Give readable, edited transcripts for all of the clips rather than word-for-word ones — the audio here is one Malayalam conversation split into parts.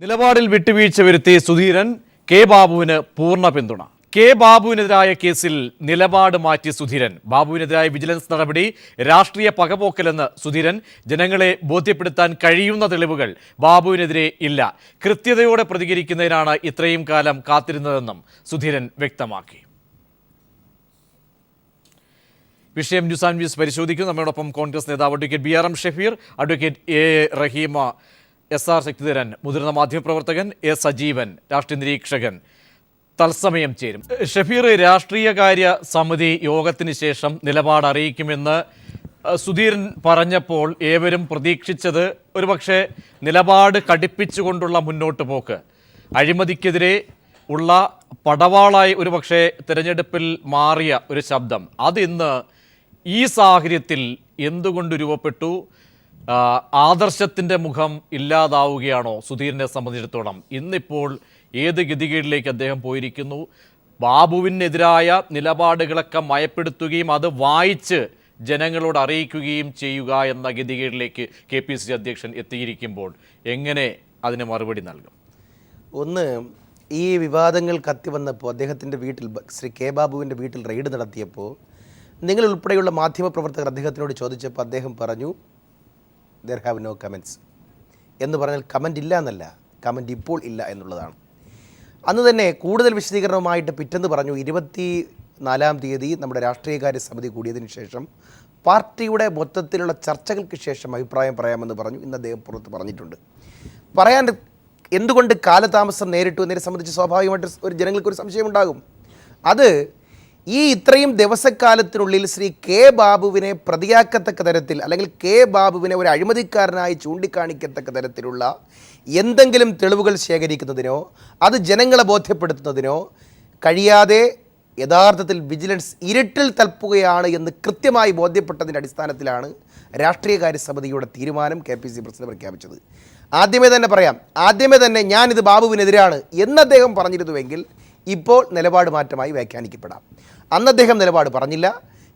നിലപാടിൽ വിട്ടുവീഴ്ച വരുത്തി സുധീരൻ കെ ബാബുവിന് പൂർണ്ണ പിന്തുണ. കെ ബാബുവിനെതിരായ കേസിൽ നിലപാട് മാറ്റി സുധീരൻ. ബാബുവിനെതിരായ വിജിലൻസ് നടപടി രാഷ്ട്രീയ പകപോക്കലെന്ന് സുധീരൻ. ജനങ്ങളെ ബോധ്യപ്പെടുത്താൻ കഴിയുന്ന തെളിവുകൾ ബാബുവിനെതിരെ ഇല്ല. കൃത്യതയോടെ പ്രതികരിക്കുന്നതിനാണ് ഇത്രയും കാലം കാത്തിരുന്നതെന്നും സുധീരൻ വ്യക്തമാക്കി. വിഷയം ന്യൂസ് ആൻഡ് വ്യൂസ് പരിശോധിക്കും. നമ്മോടൊപ്പം കോൺഗ്രസ് നേതാവ് advocate BRM Shafeer, advocate A Raheema, SR Sakthidharan, മുതിർന്ന മാധ്യമപ്രവർത്തകൻ A സജീവൻ, രാഷ്ട്രീയ നിരീക്ഷകൻ തത്സമയം ചേരും. ഷഫീർ, രാഷ്ട്രീയകാര്യ സമിതി യോഗത്തിന് ശേഷം നിലപാട് അറിയിക്കുമെന്ന് സുധീരൻ പറഞ്ഞപ്പോൾ ഏവരും പ്രതീക്ഷിച്ചത് ഒരുപക്ഷെ നിലപാട് കടുപ്പിച്ചുകൊണ്ടുള്ള മുന്നോട്ട് പോക്ക്, അഴിമതിക്കെതിരെ ഉള്ള പടവാളായി ഒരുപക്ഷെ തിരഞ്ഞെടുപ്പിൽ മാറിയ ഒരു ശബ്ദം, അതിന്ന് ഈ സാഹചര്യത്തിൽ എന്തുകൊണ്ട് രൂപപ്പെട്ടു? ആദർശത്തിൻ്റെ മുഖം ഇല്ലാതാവുകയാണോ സുധീരനെ സംബന്ധിച്ചിടത്തോളം? ഇന്നിപ്പോൾ ഏത് ഗതികേടിലേക്ക് അദ്ദേഹം പോയിരിക്കുന്നു? ബാബുവിനെതിരായ നിലപാടുകളൊക്കെ മയപ്പെടുത്തുകയും അത് വായിച്ച് ജനങ്ങളോട് അറിയിക്കുകയും ചെയ്യുക എന്ന ഗതികേടിലേക്ക് KPCC അധ്യക്ഷൻ എത്തിയിരിക്കുമ്പോൾ എങ്ങനെ അതിന് മറുപടി നൽകും? ഒന്ന്, ഈ വിവാദങ്ങൾ കത്തി വന്നപ്പോൾ അദ്ദേഹത്തിൻ്റെ വീട്ടിൽ, ശ്രീ കെ ബാബുവിൻ്റെ വീട്ടിൽ റെയ്ഡ് നടത്തിയപ്പോൾ നിങ്ങൾ ഉൾപ്പെടെയുള്ള മാധ്യമപ്രവർത്തകർ അദ്ദേഹത്തിനോട് ചോദിച്ചപ്പോൾ അദ്ദേഹം പറഞ്ഞു ദർ ഹാവ് നോ കമൻറ്റ്സ് എന്ന് പറഞ്ഞാൽ കമൻ്റ് ഇല്ല എന്നല്ല, കമൻ്റ് ഇപ്പോൾ ഇല്ല എന്നുള്ളതാണ്. അന്ന് തന്നെ കൂടുതൽ വിശദീകരണവുമായിട്ട് പിറ്റെന്ന് പറഞ്ഞു 24-ാം തീയതി നമ്മുടെ രാഷ്ട്രീയകാര്യ സമിതി കൂടിയതിന് ശേഷം പാർട്ടിയുടെ മൊത്തത്തിലുള്ള ചർച്ചകൾക്ക് ശേഷം അഭിപ്രായം പറയാമെന്ന് പറഞ്ഞു. ഇന്ന് അദ്ദേഹം പുറത്ത് പറഞ്ഞിട്ടുണ്ട്. പറയാൻ എന്തുകൊണ്ട് കാലതാമസം നേരിട്ടു എന്നതിനെ സംബന്ധിച്ച് സ്വാഭാവികമായിട്ട് ഒരു ജനങ്ങൾക്കൊരു സംശയമുണ്ടാകും. അത് ഈ ഇത്രയും ദിവസക്കാലത്തിനുള്ളിൽ ശ്രീ കെ ബാബുവിനെ പ്രതിയാക്കത്തക്ക തരത്തിൽ, അല്ലെങ്കിൽ കെ ബാബുവിനെ ഒരു അഴിമതിക്കാരനായി ചൂണ്ടിക്കാണിക്കത്തക്ക തരത്തിലുള്ള എന്തെങ്കിലും തെളിവുകൾ ശേഖരിക്കുന്നതിനോ അത് ജനങ്ങളെ ബോധ്യപ്പെടുത്തുന്നതിനോ കഴിയാതെ യഥാർത്ഥത്തിൽ വിജിലൻസ് ഇരുട്ടിൽ തൽപ്പുകയാണ് എന്ന് കൃത്യമായി ബോധ്യപ്പെട്ടതിൻ്റെ അടിസ്ഥാനത്തിലാണ് രാഷ്ട്രീയകാര്യ സമിതിയുടെ തീരുമാനം KPCC പ്രസിഡന്റ് പ്രഖ്യാപിച്ചത്. ആദ്യമേ തന്നെ ഞാനിത് ബാബുവിനെതിരാണ് എന്ന് അദ്ദേഹം പറഞ്ഞിരുന്നുവെങ്കിൽ ഇപ്പോൾ നിലപാട് മാറ്റമായി വ്യാഖ്യാനിക്കപ്പെടാം. അന്ന് അദ്ദേഹം നിലപാട് പറഞ്ഞില്ല,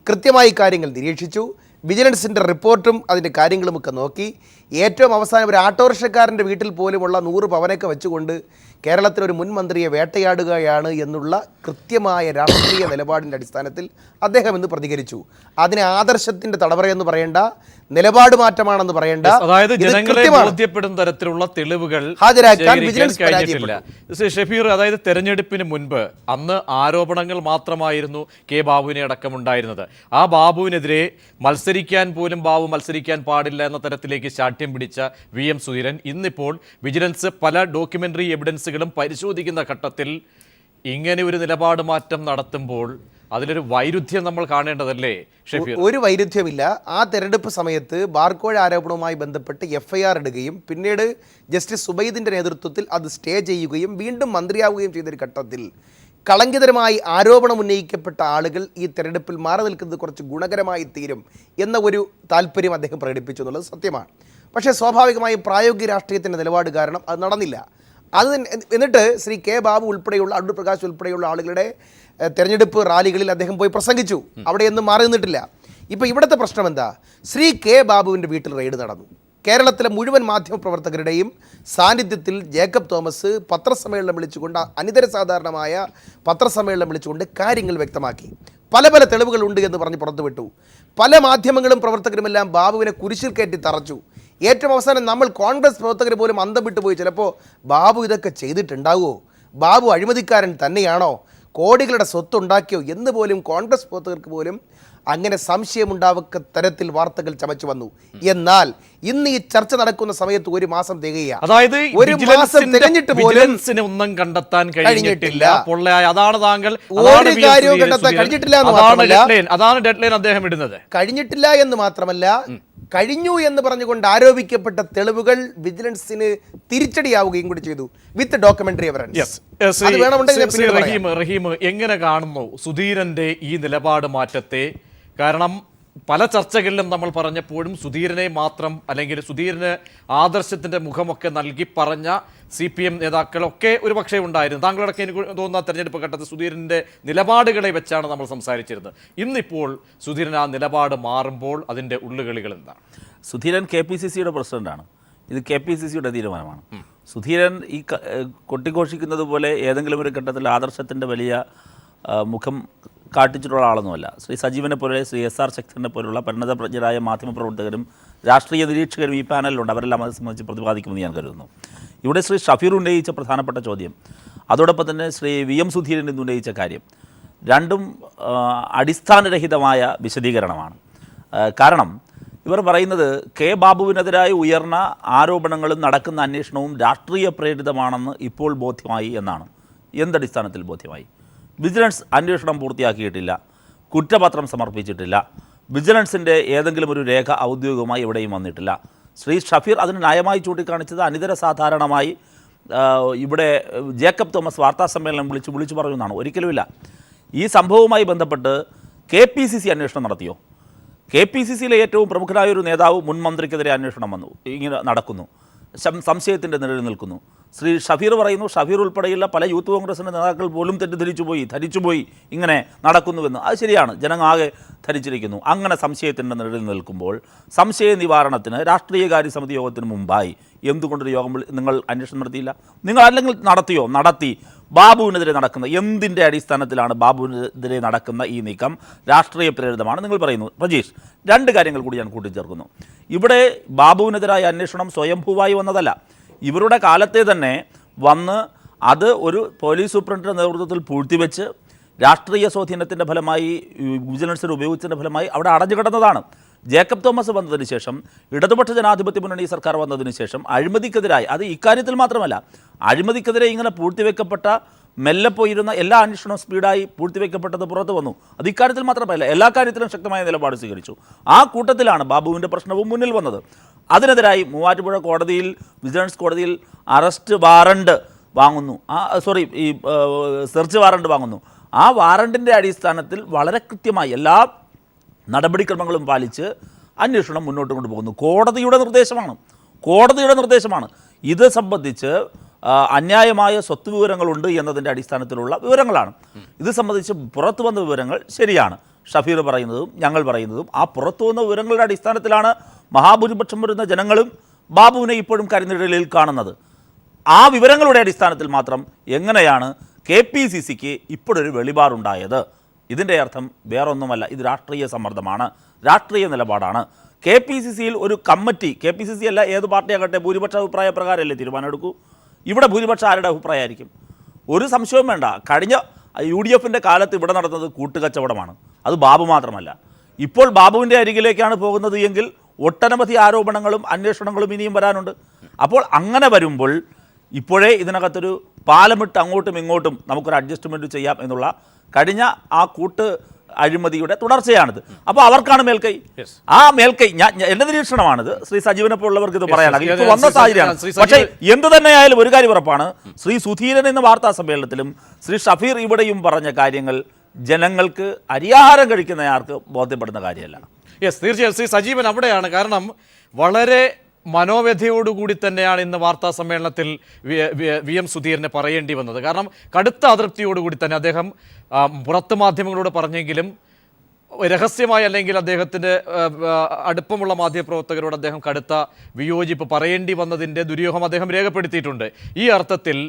കൃത്യമായി കാര്യങ്ങൾ നിരീക്ഷിച്ചു, വിജിലൻസിൻ്റെ റിപ്പോർട്ടും അതിൻ്റെ കാര്യങ്ങളുമൊക്കെ നോക്കി. ഏറ്റവും അവസാനം ഒരു ആട്ടോറിക്ഷക്കാരൻ്റെ വീട്ടിൽ പോലുമുള്ള 100 പവനൊക്കെ വെച്ചുകൊണ്ട് കേരളത്തിലൊരു മുൻ മന്ത്രിയെ വേട്ടയാടുകയാണ് എന്നുള്ള കൃത്യമായ രാഷ്ട്രീയ നിലപാടിൻ്റെ അടിസ്ഥാനത്തിൽ അദ്ദേഹം ഇന്ന് പ്രതികരിച്ചു. അതിനെ ആദർശത്തിൻ്റെ തടവറയെന്ന് പറയേണ്ട, നിലപാട് മാറ്റമാണെന്ന് പറയേണ്ട, അതായത് ജനങ്ങളെ ബോധ്യപ്പെടുന്ന തരത്തിലുള്ള തെളിവുകൾ ഹാജരാക്കാൻ വിജിലൻസ് പരാജയപ്പെട്ടില്ല. ഷഫീർ, അതായത് തെരഞ്ഞെടുപ്പിന് മുൻപ് അന്ന് ആരോപണങ്ങൾ മാത്രമായിരുന്നു കെ ബാബുവിനെ അടക്കമുണ്ടായിരുന്നത്. ആ ബാബുവിനെതിരെ മത്സരിക്കാൻ പോലും ബാബു മത്സരിക്കാൻ പാടില്ല എന്ന തരത്തിലേക്ക് ശാഠ്യം പിടിച്ച VM സുധീരൻ ഇന്നിപ്പോൾ വിജിലൻസ് പല ഡോക്യുമെന്ററി എവിഡൻസുകളും പരിശോധിക്കുന്ന ഘട്ടത്തിൽ ഇങ്ങനെ ഒരു നിലപാട് മാറ്റം നടത്തുമ്പോൾ അതിലൊരു വൈരുദ്ധ്യം നമ്മൾ കാണേണ്ടതല്ലേ ഷഫീർ? ഒരു വൈരുദ്ധ്യമില്ല. ആ തെരഞ്ഞെടുപ്പ് സമയത്ത് ബാർക്കോഴ ആരോപണവുമായി ബന്ധപ്പെട്ട് FIR ഇടുകയും പിന്നീട് ജസ്റ്റിസ് സുബൈദിൻ്റെ നേതൃത്വത്തിൽ അത് സ്റ്റേ ചെയ്യുകയും വീണ്ടും മന്ത്രിയാവുകയും ചെയ്തൊരു ഘട്ടത്തിൽ കളങ്കിതരമായി ആരോപണം ഉന്നയിക്കപ്പെട്ട ആളുകൾ ഈ തെരഞ്ഞെടുപ്പിൽ മാറി നിൽക്കുന്നത് കുറച്ച് ഗുണകരമായി തീരും എന്ന ഒരു താല്പര്യം അദ്ദേഹം പ്രകടിപ്പിച്ചു എന്നുള്ളത് സത്യമാണ്. പക്ഷേ സ്വാഭാവികമായും പ്രായോഗിക രാഷ്ട്രീയത്തിൻ്റെ നിലപാട് കാരണം അത് നടന്നില്ല. എന്നിട്ട് ശ്രീ കെ ബാബു ഉൾപ്പെടെയുള്ള അടൂർ പ്രകാശ് ഉൾപ്പെടെയുള്ള ആളുകളുടെ തെരഞ്ഞെടുപ്പ് റാലികളിൽ അദ്ദേഹം പോയി പ്രസംഗിച്ചു. അവിടെയൊന്നും മാറി നിന്നിട്ടില്ല. ഇപ്പോൾ ഇവിടുത്തെ പ്രശ്നം എന്താ? ശ്രീ കെ ബാബുവിൻ്റെ വീട്ടിൽ റെയ്ഡ് നടന്നു. കേരളത്തിലെ മുഴുവൻ മാധ്യമപ്രവർത്തകരുടെയും സാന്നിധ്യത്തിൽ ജേക്കബ് തോമസ് പത്രസമ്മേളനം വിളിച്ചുകൊണ്ട്, അനിതര സാധാരണമായ പത്രസമ്മേളനം വിളിച്ചുകൊണ്ട് കാര്യങ്ങൾ വ്യക്തമാക്കി. പല തെളിവുകളുണ്ട് എന്ന് പറഞ്ഞ് പുറത്തുവിട്ടു. പല മാധ്യമങ്ങളും പ്രവർത്തകരുമെല്ലാം ബാബുവിനെ കുരിശിൽ കയറ്റി തറച്ചു. ഏറ്റവും അവസാനം നമ്മൾ കോൺഗ്രസ് പ്രവർത്തകർ പോലും അന്തം വിട്ടുപോയി. ചിലപ്പോൾ ബാബു ഇതൊക്കെ ചെയ്തിട്ടുണ്ടാവുമോ? ബാബു അഴിമതിക്കാരൻ തന്നെയാണോ? കോടികളുടെ സ്വത്തുണ്ടാക്കിയോ എന്ന് പോലും കോൺഗ്രസ് പ്രവർത്തകർക്ക് പോലും അങ്ങനെ സംശയമുണ്ടാവക്ക തരത്തിൽ വാർത്തകൾ ചമച്ചു വന്നു. എന്നാൽ ഇന്ന് ഈ ചർച്ച നടക്കുന്ന സമയത്ത് 1 മാസം തികയുക, അതായത് 1 മാസം തികഞ്ഞിട്ട് പോലും ഒന്നും കണ്ടെത്താൻ കഴിഞ്ഞിട്ടില്ല. അതാണ് താങ്കൾ ഒരു കാര്യവും കണ്ടെത്താൻ കഴിഞ്ഞിട്ടില്ല എന്ന് മാത്രമല്ല, അതാണ് ഡെഡ്ലൈൻ അദ്ദേഹം ഇടുന്നത്. കഴിഞ്ഞിട്ടില്ല എന്ന് മാത്രമല്ല, കഴിഞ്ഞു എന്ന് പറഞ്ഞുകൊണ്ട് ആരോപിക്കപ്പെട്ട തെളിവുകൾ വിജിലൻസിന് തിരിച്ചടിയാവുകയും കൂടി ചെയ്തു വിത്ത് ഡോക്യുമെന്ററി എവിഡൻസ്. റഹീം, എങ്ങനെ കാണുന്നു സുധീരന്റെ ഈ നിലപാട് മാറ്റത്തെ? കാരണം പല ചർച്ചകളിലും നമ്മൾ പറഞ്ഞപ്പോഴും സുധീരനെ മാത്രം, അല്ലെങ്കിൽ സുധീരന് ആദർശത്തിന്റെ മുഖമൊക്കെ നൽകി പറഞ്ഞ CPM നേതാക്കളൊക്കെ ഒരു പക്ഷേ ഉണ്ടായിരുന്നു. താങ്കളടക്കം എനിക്ക് തോന്നുന്ന തെരഞ്ഞെടുപ്പ് ഘട്ടത്തിൽ സുധീരൻ്റെ നിലപാടുകളെ വെച്ചാണ് നമ്മൾ സംസാരിച്ചിരുന്നത്. ഇന്നിപ്പോൾ സുധീരൻ ആ നിലപാട് മാറുമ്പോൾ അതിൻ്റെ ഉള്ളുകളികൾ എന്താണ്? സുധീരൻ KPCCയുടെ പ്രസിഡന്റാണ്. ഇത് KPCCയുടെ തീരുമാനമാണ്. സുധീരൻ ഈ കൊട്ടിഘോഷിക്കുന്നത് പോലെ ഏതെങ്കിലും ഒരു ഘട്ടത്തിൽ ആദർശത്തിൻ്റെ വലിയ മുഖം കാട്ടിച്ചിട്ടുള്ള ആളൊന്നുമല്ല. ശ്രീ സജീവനെ പോലെ, ശ്രീ SR ശക്തനെ പോലുള്ള പരിണതപ്രജ്ഞരായ മാധ്യമപ്രവർത്തകരും രാഷ്ട്രീയ നിരീക്ഷകരും ഈ പാനലിലുണ്ട്. അവരെല്ലാം അത് സംബന്ധിച്ച് പ്രതിപാദിക്കുമെന്ന് ഞാൻ കരുതുന്നു. ഇവിടെ ശ്രീ ഷഫീർ ഉന്നയിച്ച പ്രധാനപ്പെട്ട ചോദ്യം, അതോടൊപ്പം തന്നെ ശ്രീ VM സുധീരൻ ഇന്ന് ഉന്നയിച്ച കാര്യം, രണ്ടും അടിസ്ഥാനരഹിതമായ വിശദീകരണമാണ്. കാരണം ഇവർ പറയുന്നത് ബാബുവിനെതിരായി ഉയർന്ന ആരോപണങ്ങളും നടക്കുന്ന അന്വേഷണവും രാഷ്ട്രീയ പ്രേരിതമാണെന്ന് ഇപ്പോൾ ബോധ്യമായി എന്നാണ്. എന്തടിസ്ഥാനത്തിൽ ബോധ്യമായി? വിജിലൻസ് അന്വേഷണം പൂർത്തിയാക്കിയിട്ടില്ല, കുറ്റപത്രം സമർപ്പിച്ചിട്ടില്ല, വിജിലൻസിൻ്റെ ഏതെങ്കിലും ഒരു രേഖ ഔദ്യോഗികമായി എവിടെയും വന്നിട്ടില്ല. ശ്രീ ഷഫീർ അതിന് ന്യായമായി ചൂണ്ടിക്കാണിച്ചത് അനിതര സാധാരണമായി ഇവിടെ ജേക്കബ് തോമസ് വാർത്താസമ്മേളനം വിളിച്ചു പറഞ്ഞു എന്നാണ്. ഒരിക്കലുമില്ല. ഈ സംഭവവുമായി ബന്ധപ്പെട്ട് KPCC അന്വേഷണം നടത്തിയോ? KPCCയിലെ ഏറ്റവും പ്രമുഖനായ ഒരു നേതാവ്, മുൻ മന്ത്രിക്കെതിരെ അന്വേഷണം വന്നു, ഇങ്ങനെ നടക്കുന്നു, സംശയത്തിൻ്റെ നിഴലിൽ നിൽക്കുന്നു. ശ്രീ ഷഫീർ പറയുന്നു, ഷഫീർ ഉൾപ്പെടെയുള്ള പല യൂത്ത് കോൺഗ്രസിൻ്റെ നേതാക്കൾ പോലും ധരിച്ചുപോയി ഇങ്ങനെ നടക്കുന്നുവെന്ന്. അത് ശരിയാണ്, ജനങ്ങളാകെ ധരിച്ചിരിക്കുന്നു. അങ്ങനെ സംശയത്തിൻ്റെ നിഴലിൽ നിൽക്കുമ്പോൾ സംശയ നിവാരണത്തിന് രാഷ്ട്രീയകാര്യ സമിതി യോഗത്തിന് മുമ്പായി എന്തുകൊണ്ടൊരു യോഗം നിങ്ങൾ അന്വേഷണം നടത്തിയില്ല? നിങ്ങൾ അല്ലെങ്കിൽ നടത്തി. ബാബുവിനെതിരെ നടക്കുന്ന എന്തിൻ്റെ അടിസ്ഥാനത്തിലാണ് ബാബുവിനെതിരെ നടക്കുന്ന ഈ നീക്കം രാഷ്ട്രീയ പ്രേരിതമാണ് നിങ്ങൾ പറയുന്നു? പ്രജീഷ്, രണ്ട് കാര്യങ്ങൾ കൂടി ഞാൻ കൂട്ടിച്ചേർക്കുന്നു. ഇവിടെ ബാബുവിനെതിരായ അന്വേഷണം സ്വയംഭൂവായി വന്നതല്ല. ഇവരുടെ കാലത്തെ തന്നെ വന്ന് അത് ഒരു പോലീസ് സൂപ്രണ്ടിൻ്റെ നേതൃത്വത്തിൽ പൂഴ്ത്തിവെച്ച് രാഷ്ട്രീയ സ്വാധീനത്തിൻ്റെ ഫലമായി, വിജിലൻസിന് ഉപയോഗിച്ചതിൻ്റെ ഫലമായി അവിടെ അടഞ്ഞു കിടന്നതാണ്. ജേക്കബ് തോമസ് വന്നതിന് ശേഷം, ഇടതുപക്ഷ ജനാധിപത്യ മുന്നണി സർക്കാർ വന്നതിന് ശേഷം അഴിമതിക്കെതിരായി, അത് ഇക്കാര്യത്തിൽ മാത്രമല്ല, അഴിമതിക്കെതിരെ ഇങ്ങനെ പൂഴ്ത്തിവെക്കപ്പെട്ട, മെല്ലെ പോയിരുന്ന എല്ലാ അന്വേഷണവും സ്പീഡായി പൂഴ്ത്തിവെക്കപ്പെട്ടത് പുറത്തു വന്നു. അത് ഇക്കാര്യത്തിൽ മാത്രമല്ല, എല്ലാ കാര്യത്തിലും ശക്തമായ നിലപാട് സ്വീകരിച്ചു. ആ കൂട്ടത്തിലാണ് ബാബുവിൻ്റെ പ്രശ്നവും മുന്നിൽ വന്നത്. അതിനെതിരായി മൂവാറ്റുപുഴ കോടതിയിൽ, വിജിലൻസ് കോടതിയിൽ അറസ്റ്റ് വാറണ്ട് വാങ്ങുന്നു, സെർച്ച് വാറണ്ട് വാങ്ങുന്നു. ആ വാറണ്ടിൻ്റെ അടിസ്ഥാനത്തിൽ വളരെ കൃത്യമായി എല്ലാ നടപടിക്രമങ്ങളും പാലിച്ച് അന്വേഷണം മുന്നോട്ട് കൊണ്ടുപോകുന്നു. കോടതിയുടെ നിർദ്ദേശമാണ്. ഇത് സംബന്ധിച്ച് അന്യായമായ സ്വത്ത് വിവരങ്ങളുണ്ട് എന്നതിൻ്റെ അടിസ്ഥാനത്തിലുള്ള വിവരങ്ങളാണ്. ഇത് സംബന്ധിച്ച് പുറത്തു വന്ന വിവരങ്ങൾ ശരിയാണ്. ഷഫീർ പറയുന്നതും ഞങ്ങൾ പറയുന്നതും ആ പുറത്തു വന്ന വിവരങ്ങളുടെ അടിസ്ഥാനത്തിലാണ് മഹാഭൂരിപക്ഷം വരുന്ന ജനങ്ങളും ബാബുവിനെ ഇപ്പോഴും കരിനിഴലിൽ കാണുന്നത്. ആ വിവരങ്ങളുടെ അടിസ്ഥാനത്തിൽ മാത്രം എങ്ങനെയാണ് KPCCക്ക് ഇപ്പോഴൊരു വെളിപാടുണ്ടായത്? ഇതിൻ്റെ അർത്ഥം വേറൊന്നുമല്ല, ഇത് രാഷ്ട്രീയ സമ്മർദ്ദമാണ്, രാഷ്ട്രീയ നിലപാടാണ്. KPCCയിൽ ഒരു കമ്മിറ്റി, KPCC അല്ല ഏത് പാർട്ടിയാകട്ടെ, ഭൂരിപക്ഷ അഭിപ്രായ പ്രകാരമല്ലേ തീരുമാനം എടുക്കൂ. ഇവിടെ ഭൂരിപക്ഷം ആരുടെ അഭിപ്രായമായിരിക്കും? ഒരു സംശയവും വേണ്ട. കഴിഞ്ഞ UDFൻ്റെ കാലത്ത് ഇവിടെ നടന്നത് കൂട്ടുകച്ചവടമാണ്. അത് ബാബു മാത്രമല്ല. ഇപ്പോൾ ബാബുവിൻ്റെ അരികിലേക്കാണ് പോകുന്നത് എങ്കിൽ ഒട്ടനവധി ആരോപണങ്ങളും അന്വേഷണങ്ങളും ഇനിയും വരാനുണ്ട്. അപ്പോൾ അങ്ങനെ വരുമ്പോൾ ഇപ്പോഴേ ഇതിനകത്തൊരു പാലമിട്ട് അങ്ങോട്ടും ഇങ്ങോട്ടും നമുക്കൊരു അഡ്ജസ്റ്റ്മെൻറ്റ് ചെയ്യാം എന്നുള്ള കഴിഞ്ഞ ആ കൂട്ട് അഴിമതിയുടെ തുടർച്ചയാണിത്. അപ്പോൾ അവർക്കാണ് മേൽക്കൈ. ആ മേൽക്കൈ എൻ്റെ നിരീക്ഷണമാണിത്. ശ്രീ സജീവനെ പോലുള്ളവർക്ക് ഇത് പറയാനാകും. ഇപ്പോൾ വന്ന സാഹചര്യമാണ്. പക്ഷേ എന്ത് തന്നെയായാലും ഒരു കാര്യം ഉറപ്പാണ്, ശ്രീ സുധീരൻ എന്ന വാർത്താ സമ്മേളനത്തിലും ശ്രീ ഷഫീർ ഇവിടെയും പറഞ്ഞ കാര്യങ്ങൾ ജനങ്ങൾക്ക് അരിയാഹാരം കഴിക്കുന്നയാൾക്ക് ബോധ്യപ്പെടുന്ന കാര്യമല്ല. തീർച്ചയായും ശ്രീ സജീവൻ അവിടെയാണ്. കാരണം വളരെ മനോവ്യഥയോടുകൂടി തന്നെയാണ് ഇന്ന് വാർത്താ സമ്മേളനത്തിൽ VM സുധീരനെ പറയേണ്ടി വന്നത്. കാരണം കടുത്ത അതൃപ്തിയോടുകൂടി തന്നെ അദ്ദേഹം പുറത്ത് മാധ്യമങ്ങളോട് പറഞ്ഞെങ്കിലും രഹസ്യമായി, അല്ലെങ്കിൽ അദ്ദേഹത്തിൻ്റെ അടുപ്പമുള്ള മാധ്യമപ്രവർത്തകരോട് അദ്ദേഹം കടുത്ത വിയോജിപ്പ് പറയേണ്ടി വന്നതിൻ്റെ ദുര്യൂഹം അദ്ദേഹം രേഖപ്പെടുത്തിയിട്ടുണ്ട്. ഈ അർത്ഥത്തിൽ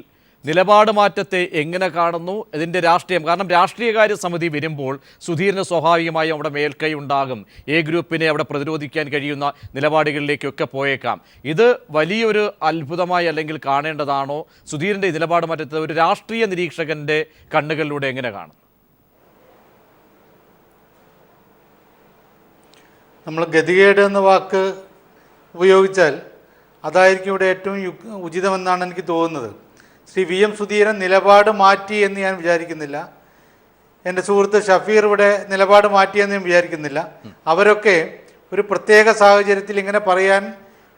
നിലപാട് മാറ്റത്തെ എങ്ങനെ കാണുന്നു, ഇതിൻ്റെ രാഷ്ട്രീയം? കാരണം രാഷ്ട്രീയകാര്യ സമിതി വരുമ്പോൾ സുധീരന് സ്വാഭാവികമായും അവിടെ മേൽക്കൈ ഉണ്ടാകും. ഗ്രൂപ്പിനെ അവിടെ പ്രതിരോധിക്കാൻ കഴിയുന്ന നിലപാടുകളിലേക്കൊക്കെ പോയേക്കാം. ഇത് വലിയൊരു അത്ഭുതമായി അല്ലെങ്കിൽ കാണേണ്ടതാണോ? സുധീരൻ്റെ ഈ നിലപാട് മാറ്റത്തെ ഒരു രാഷ്ട്രീയ നിരീക്ഷകൻ്റെ കണ്ണുകളിലൂടെ എങ്ങനെ കാണും? നമ്മൾ ഗതികേട് എന്ന വാക്ക് ഉപയോഗിച്ചാൽ അതായിരിക്കും ഇവിടെ ഏറ്റവും ഉചിതമെന്നാണ് എനിക്ക് തോന്നുന്നത്. ശ്രീ VM സുധീരൻ നിലപാട് മാറ്റി എന്ന് ഞാൻ വിചാരിക്കുന്നില്ല. എൻ്റെ സുഹൃത്ത് ഷഫീർ ഇവിടെ നിലപാട് മാറ്റിയെന്ന് ഞാൻ വിചാരിക്കുന്നില്ല. അവരൊക്കെ ഒരു പ്രത്യേക സാഹചര്യത്തിൽ ഇങ്ങനെ പറയാൻ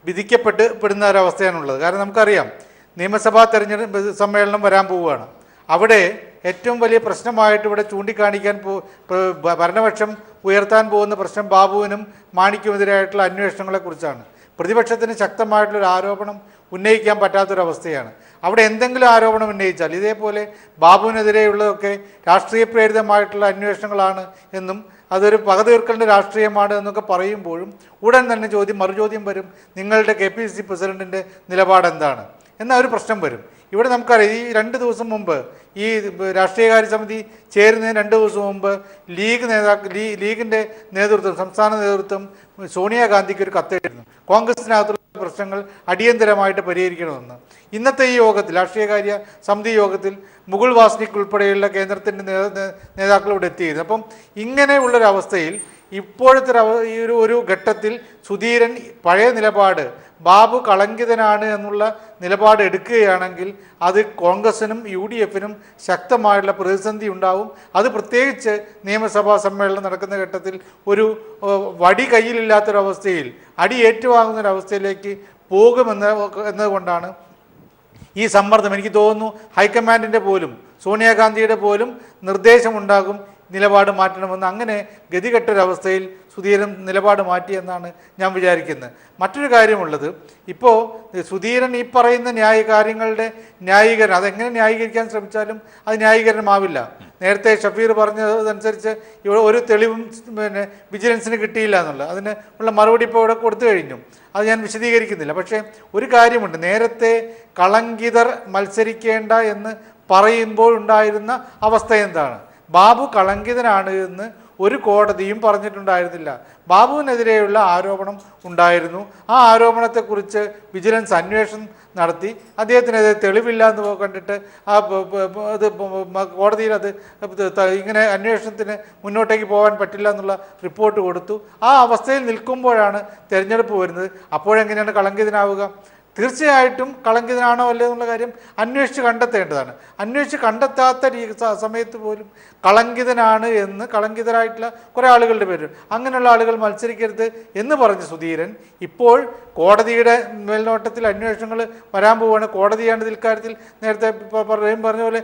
വിധിക്കപ്പെടുന്ന ഒരവസ്ഥയാണുള്ളത്. കാരണം നമുക്കറിയാം, നിയമസഭാ തെരഞ്ഞെടുപ്പ് സമ്മേളനം വരാൻ പോവുകയാണ്. അവിടെ ഏറ്റവും വലിയ പ്രശ്നമായിട്ട് ഇവിടെ ചൂണ്ടിക്കാണിക്കാൻ ഭരണപക്ഷം ഉയർത്താൻ പോകുന്ന പ്രശ്നം ബാബുവിനും മാണിക്കുമെതിരായിട്ടുള്ള അന്വേഷണങ്ങളെക്കുറിച്ചാണ്. പ്രതിപക്ഷത്തിന് ശക്തമായിട്ടുള്ളൊരു ആരോപണം ഉന്നയിക്കാൻ പറ്റാത്തൊരവസ്ഥയാണ്. അവിടെ എന്തെങ്കിലും ആരോപണം ഉന്നയിച്ചാൽ ഇതേപോലെ ബാബുവിനെതിരെയുള്ളതൊക്കെ രാഷ്ട്രീയ പ്രേരിതമായിട്ടുള്ള അന്വേഷണങ്ങളാണ് എന്നും അതൊരു പകതീർക്കലിൻ്റെ രാഷ്ട്രീയമാണ് എന്നൊക്കെ പറയുമ്പോഴും ഉടൻ തന്നെ മറുചോദ്യം വരും, നിങ്ങളുടെ KPCC പ്രസിഡന്റിൻ്റെ നിലപാട് എന്താണ് എന്നാൽ ഒരു പ്രശ്നം വരും. ഇവിടെ നമുക്കറിയാം, ഈ 2 ദിവസം മുമ്പ് ഈ രാഷ്ട്രീയകാര്യ സമിതി ചേരുന്നതിന് 2 ദിവസം മുമ്പ് ലീഗിൻ്റെ നേതൃത്വം, സംസ്ഥാന നേതൃത്വം സോണിയാഗാന്ധിക്ക് ഒരു കത്തെഴുതുന്നു, കോൺഗ്രസിനകത്തുള്ള പ്രശ്നങ്ങൾ അടിയന്തരമായിട്ട് പരിഹരിക്കണമെന്ന്. ഇന്നത്തെ ഈ യോഗത്തിൽ, രാഷ്ട്രീയകാര്യ സമിതി യോഗത്തിൽ മുകുൾ വാസ്നിക് ഉൾപ്പെടെയുള്ള കേന്ദ്രത്തിൻ്റെ നേതാക്കൾ ഇവിടെ എത്തിയിരുന്നു. അപ്പം ഇങ്ങനെയുള്ളൊരവസ്ഥയിൽ ഇപ്പോഴത്തെ ഈ ഒരു ഘട്ടത്തിൽ സുധീരൻ പഴയ നിലപാട്, ബാബു കളങ്കിതനാണ് എന്നുള്ള നിലപാട് എടുക്കുകയാണെങ്കിൽ അത് കോൺഗ്രസിനും UDF-നും ശക്തമായുള്ള പ്രതിസന്ധി ഉണ്ടാവും. അത് പ്രത്യേകിച്ച് നിയമസഭാ സമ്മേളനം നടക്കുന്ന ഘട്ടത്തിൽ ഒരു വടി കയ്യിലില്ലാത്തൊരവസ്ഥയിൽ, അടി ഏറ്റുവാങ്ങുന്നൊരവസ്ഥയിലേക്ക് എന്നതുകൊണ്ടാണ് ഈ സമ്മർദ്ദം. എനിക്ക് തോന്നുന്നു ഹൈക്കമാൻഡിൻ്റെ പോലും, സോണിയാഗാന്ധിയുടെ പോലും നിർദ്ദേശമുണ്ടാകും നിലപാട് മാറ്റണമെന്ന്. അങ്ങനെ ഗതികെട്ടൊരവസ്ഥയിൽ സുധീരൻ നിലപാട് മാറ്റിയെന്നാണ് ഞാൻ വിചാരിക്കുന്നത്. മറ്റൊരു കാര്യമുള്ളത്, ഇപ്പോൾ സുധീരൻ ഈ പറയുന്ന കാര്യങ്ങളുടെ ന്യായീകരണം, അതെങ്ങനെ ന്യായീകരിക്കാൻ ശ്രമിച്ചാലും അത് ന്യായീകരണമാവില്ല. നേരത്തെ ഷഫീർ പറഞ്ഞതനുസരിച്ച് ഒരു തെളിവും വിജിലൻസിന് കിട്ടിയില്ല എന്നുള്ളത്, അതിന് ഉള്ള മറുപടി ഇപ്പോൾ ഇവിടെ കൊടുത്തു കഴിഞ്ഞു. അത് ഞാൻ വിശദീകരിക്കുന്നില്ല. പക്ഷേ ഒരു കാര്യമുണ്ട്, നേരത്തെ കളങ്കിതർ മത്സരിക്കേണ്ട എന്ന് പറയുമ്പോഴുണ്ടായിരുന്ന അവസ്ഥ എന്താണ്? ബാബു കളങ്കിതനാണ് എന്ന് ഒരു കോടതിയും പറഞ്ഞിട്ടുണ്ടായിരുന്നില്ല. ബാബുവിനെതിരെയുള്ള ആരോപണം ഉണ്ടായിരുന്നു. ആ ആരോപണത്തെക്കുറിച്ച് വിജിലൻസ് അന്വേഷണം നടത്തി. അദ്ദേഹത്തിനെതിരെ തെളിവില്ല എന്ന് കണ്ടിട്ട് അത് കോടതിയിൽ അത് ഇങ്ങനെ അന്വേഷണത്തിന് മുന്നോട്ടേക്ക് പോകാൻ പറ്റില്ല എന്നുള്ള റിപ്പോർട്ട് കൊടുത്തു. ആ അവസ്ഥയിൽ നിൽക്കുമ്പോഴാണ് തിരഞ്ഞെടുപ്പ് വരുന്നത്. അപ്പോഴെങ്ങനെയാണ് കളങ്കിതനാവുക? തീർച്ചയായിട്ടും കളങ്കിതനാണോ അല്ലേ എന്നുള്ള കാര്യം അന്വേഷിച്ച് കണ്ടെത്തേണ്ടതാണ്. അന്വേഷിച്ച് കണ്ടെത്താത്ത സമയത്ത് പോലും കളങ്കിതനാണ് എന്ന്, കളങ്കിതരായിട്ടുള്ള കുറേ ആളുകളുടെ പേര്, അങ്ങനെയുള്ള ആളുകൾ മത്സരിക്കരുത് എന്ന് പറഞ്ഞ സുധീരൻ ഇപ്പോൾ കോടതിയുടെ മേൽനോട്ടത്തിൽ അന്വേഷണങ്ങൾ വരാൻ പോവുകയാണ്. കോടതിയാണ് ഇക്കാര്യത്തിൽ നേരത്തെ പറഞ്ഞ പോലെ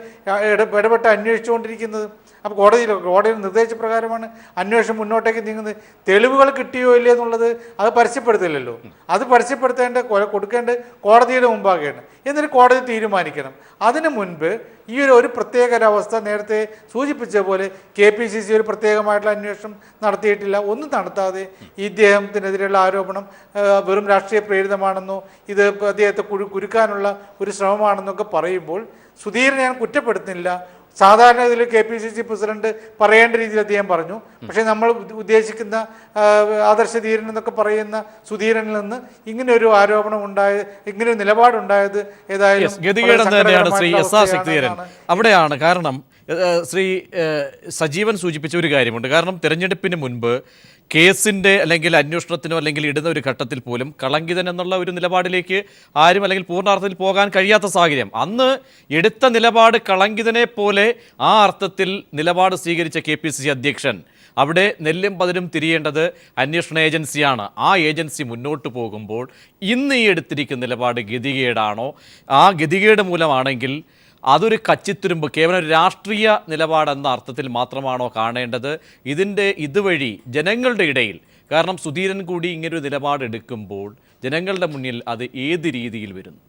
ഇടപെട്ട് അന്വേഷിച്ചുകൊണ്ടിരിക്കുന്നത്. അപ്പോൾ കോടതിയുടെ നിർദ്ദേശപ്രകാരമാണ് അന്വേഷണം മുന്നോട്ടേക്ക് നീങ്ങുന്നത്. തെളിവുകൾ കിട്ടിയോ ഇല്ലേ എന്നുള്ളത് അത് പരസ്യപ്പെടുത്തില്ലല്ലോ. അത് കൊടുക്കേണ്ട കോടതിയുടെ മുമ്പാകെയാണ്. എന്നിട്ട് കോടതി തീരുമാനിക്കണം. അതിനു മുൻപ് ഈ ഒരു പ്രത്യേക നേരത്തെ സൂചിപ്പിച്ച പോലെ KPCC ഒരു പ്രത്യേകമായിട്ടുള്ള അന്വേഷണം നടത്തിയിട്ടില്ല. ഒന്നും നടത്താതെ ഇദ്ദേഹത്തിനെതിരെയുള്ള ആരോപണം വെറും രാഷ്ട്രീയ പ്രേരിതമാണെന്നോ ഇത് അദ്ദേഹത്തെ കുരുക്കാനുള്ള ഒരു ശ്രമമാണെന്നൊക്കെ പറയുമ്പോൾ സുധീരനെ ഞാൻ കുറ്റപ്പെടുത്തുന്നില്ല. സാധാരണ ഇതിൽ KPCC പ്രസിഡന്റ് പറയേണ്ട രീതിയിൽ അദ്ദേഹം പറഞ്ഞു. പക്ഷേ നമ്മൾ ഉദ്ദേശിക്കുന്ന ആദർശ ധീരൻ എന്നൊക്കെ പറയുന്ന സുധീരനിൽ നിന്ന് ഇങ്ങനെ ഒരു ആരോപണം ഉണ്ടായത്, ഇങ്ങനെ ഒരു നിലപാടുണ്ടായത് ഏതായാലും ശ്രീ SR ശക്തിധരൻ അവിടെയാണ്. കാരണം ശ്രീ സജീവൻ സൂചിപ്പിച്ച ഒരു കാര്യമുണ്ട്. കാരണം തിരഞ്ഞെടുപ്പിന് മുൻപ് കേസിൻ്റെ അല്ലെങ്കിൽ അന്വേഷണത്തിനോ അല്ലെങ്കിൽ ഇടുന്ന ഒരു ഘട്ടത്തിൽ പോലും കളങ്കിതൻ എന്നുള്ള ഒരു നിലപാടിലേക്ക് ആരും അല്ലെങ്കിൽ പൂർണ്ണാർത്ഥത്തിൽ പോകാൻ കഴിയാത്ത സാഹചര്യം. അന്ന് എടുത്ത നിലപാട് കളങ്കിതനെ പോലെ ആ അർത്ഥത്തിൽ നിലപാട് സ്വീകരിച്ച KPCC അധ്യക്ഷൻ, അവിടെ നെല്ലും പതിരും തിരിയേണ്ടത് അന്വേഷണ ഏജൻസിയാണ്. ആ ഏജൻസി മുന്നോട്ട് പോകുമ്പോൾ ഇന്ന് ഈ എടുത്തിരിക്കുന്ന നിലപാട് ഗതികേടാണോ? ആ ഗതികേട് മൂലമാണെങ്കിൽ അതൊരു കച്ചിത്തുരുമ്പ്, കേവലം രാഷ്ട്രീയ നിലപാടെന്ന അർത്ഥത്തിൽ മാത്രമാണോ കാണേണ്ടത്? ഇതുവഴി ജനങ്ങളുടെ ഇടയിൽ, കാരണം സുധീരൻ കൂടി ഇങ്ങനൊരു നിലപാടെടുക്കുമ്പോൾ ജനങ്ങളുടെ മുന്നിൽ അത് ഏത് രീതിയിൽ വരുന്നു?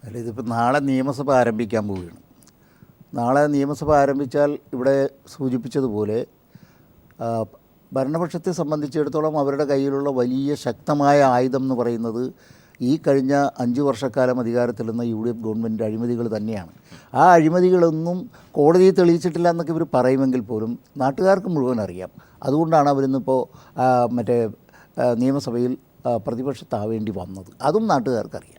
അല്ല, ഇതിപ്പോൾ നാളെ നിയമസഭ ആരംഭിക്കാൻ പോവുകയാണ്. നാളെ നിയമസഭ ആരംഭിച്ചാൽ ഇവിടെ സൂചിപ്പിച്ചതുപോലെ ഭരണപക്ഷത്തെ സംബന്ധിച്ചിടത്തോളം അവരുടെ കയ്യിലുള്ള വലിയ ശക്തമായ ആയുധം എന്ന് പറയുന്നത് ഈ കഴിഞ്ഞ 5 വർഷക്കാലം അധികാരത്തിൽ നിന്ന UDF ഗവൺമെൻറ് അഴിമതികൾ തന്നെയാണ്. ആ അഴിമതികളൊന്നും കോടതിയെ തെളിയിച്ചിട്ടില്ല എന്നൊക്കെ ഇവർ പറയുമെങ്കിൽ പോലും നാട്ടുകാർക്ക് മുഴുവൻ അറിയാം. അതുകൊണ്ടാണ് അവരിന്നിപ്പോൾ നിയമസഭയിൽ പ്രതിപക്ഷത്താവേണ്ടി വന്നത്. അതും നാട്ടുകാർക്കറിയാം.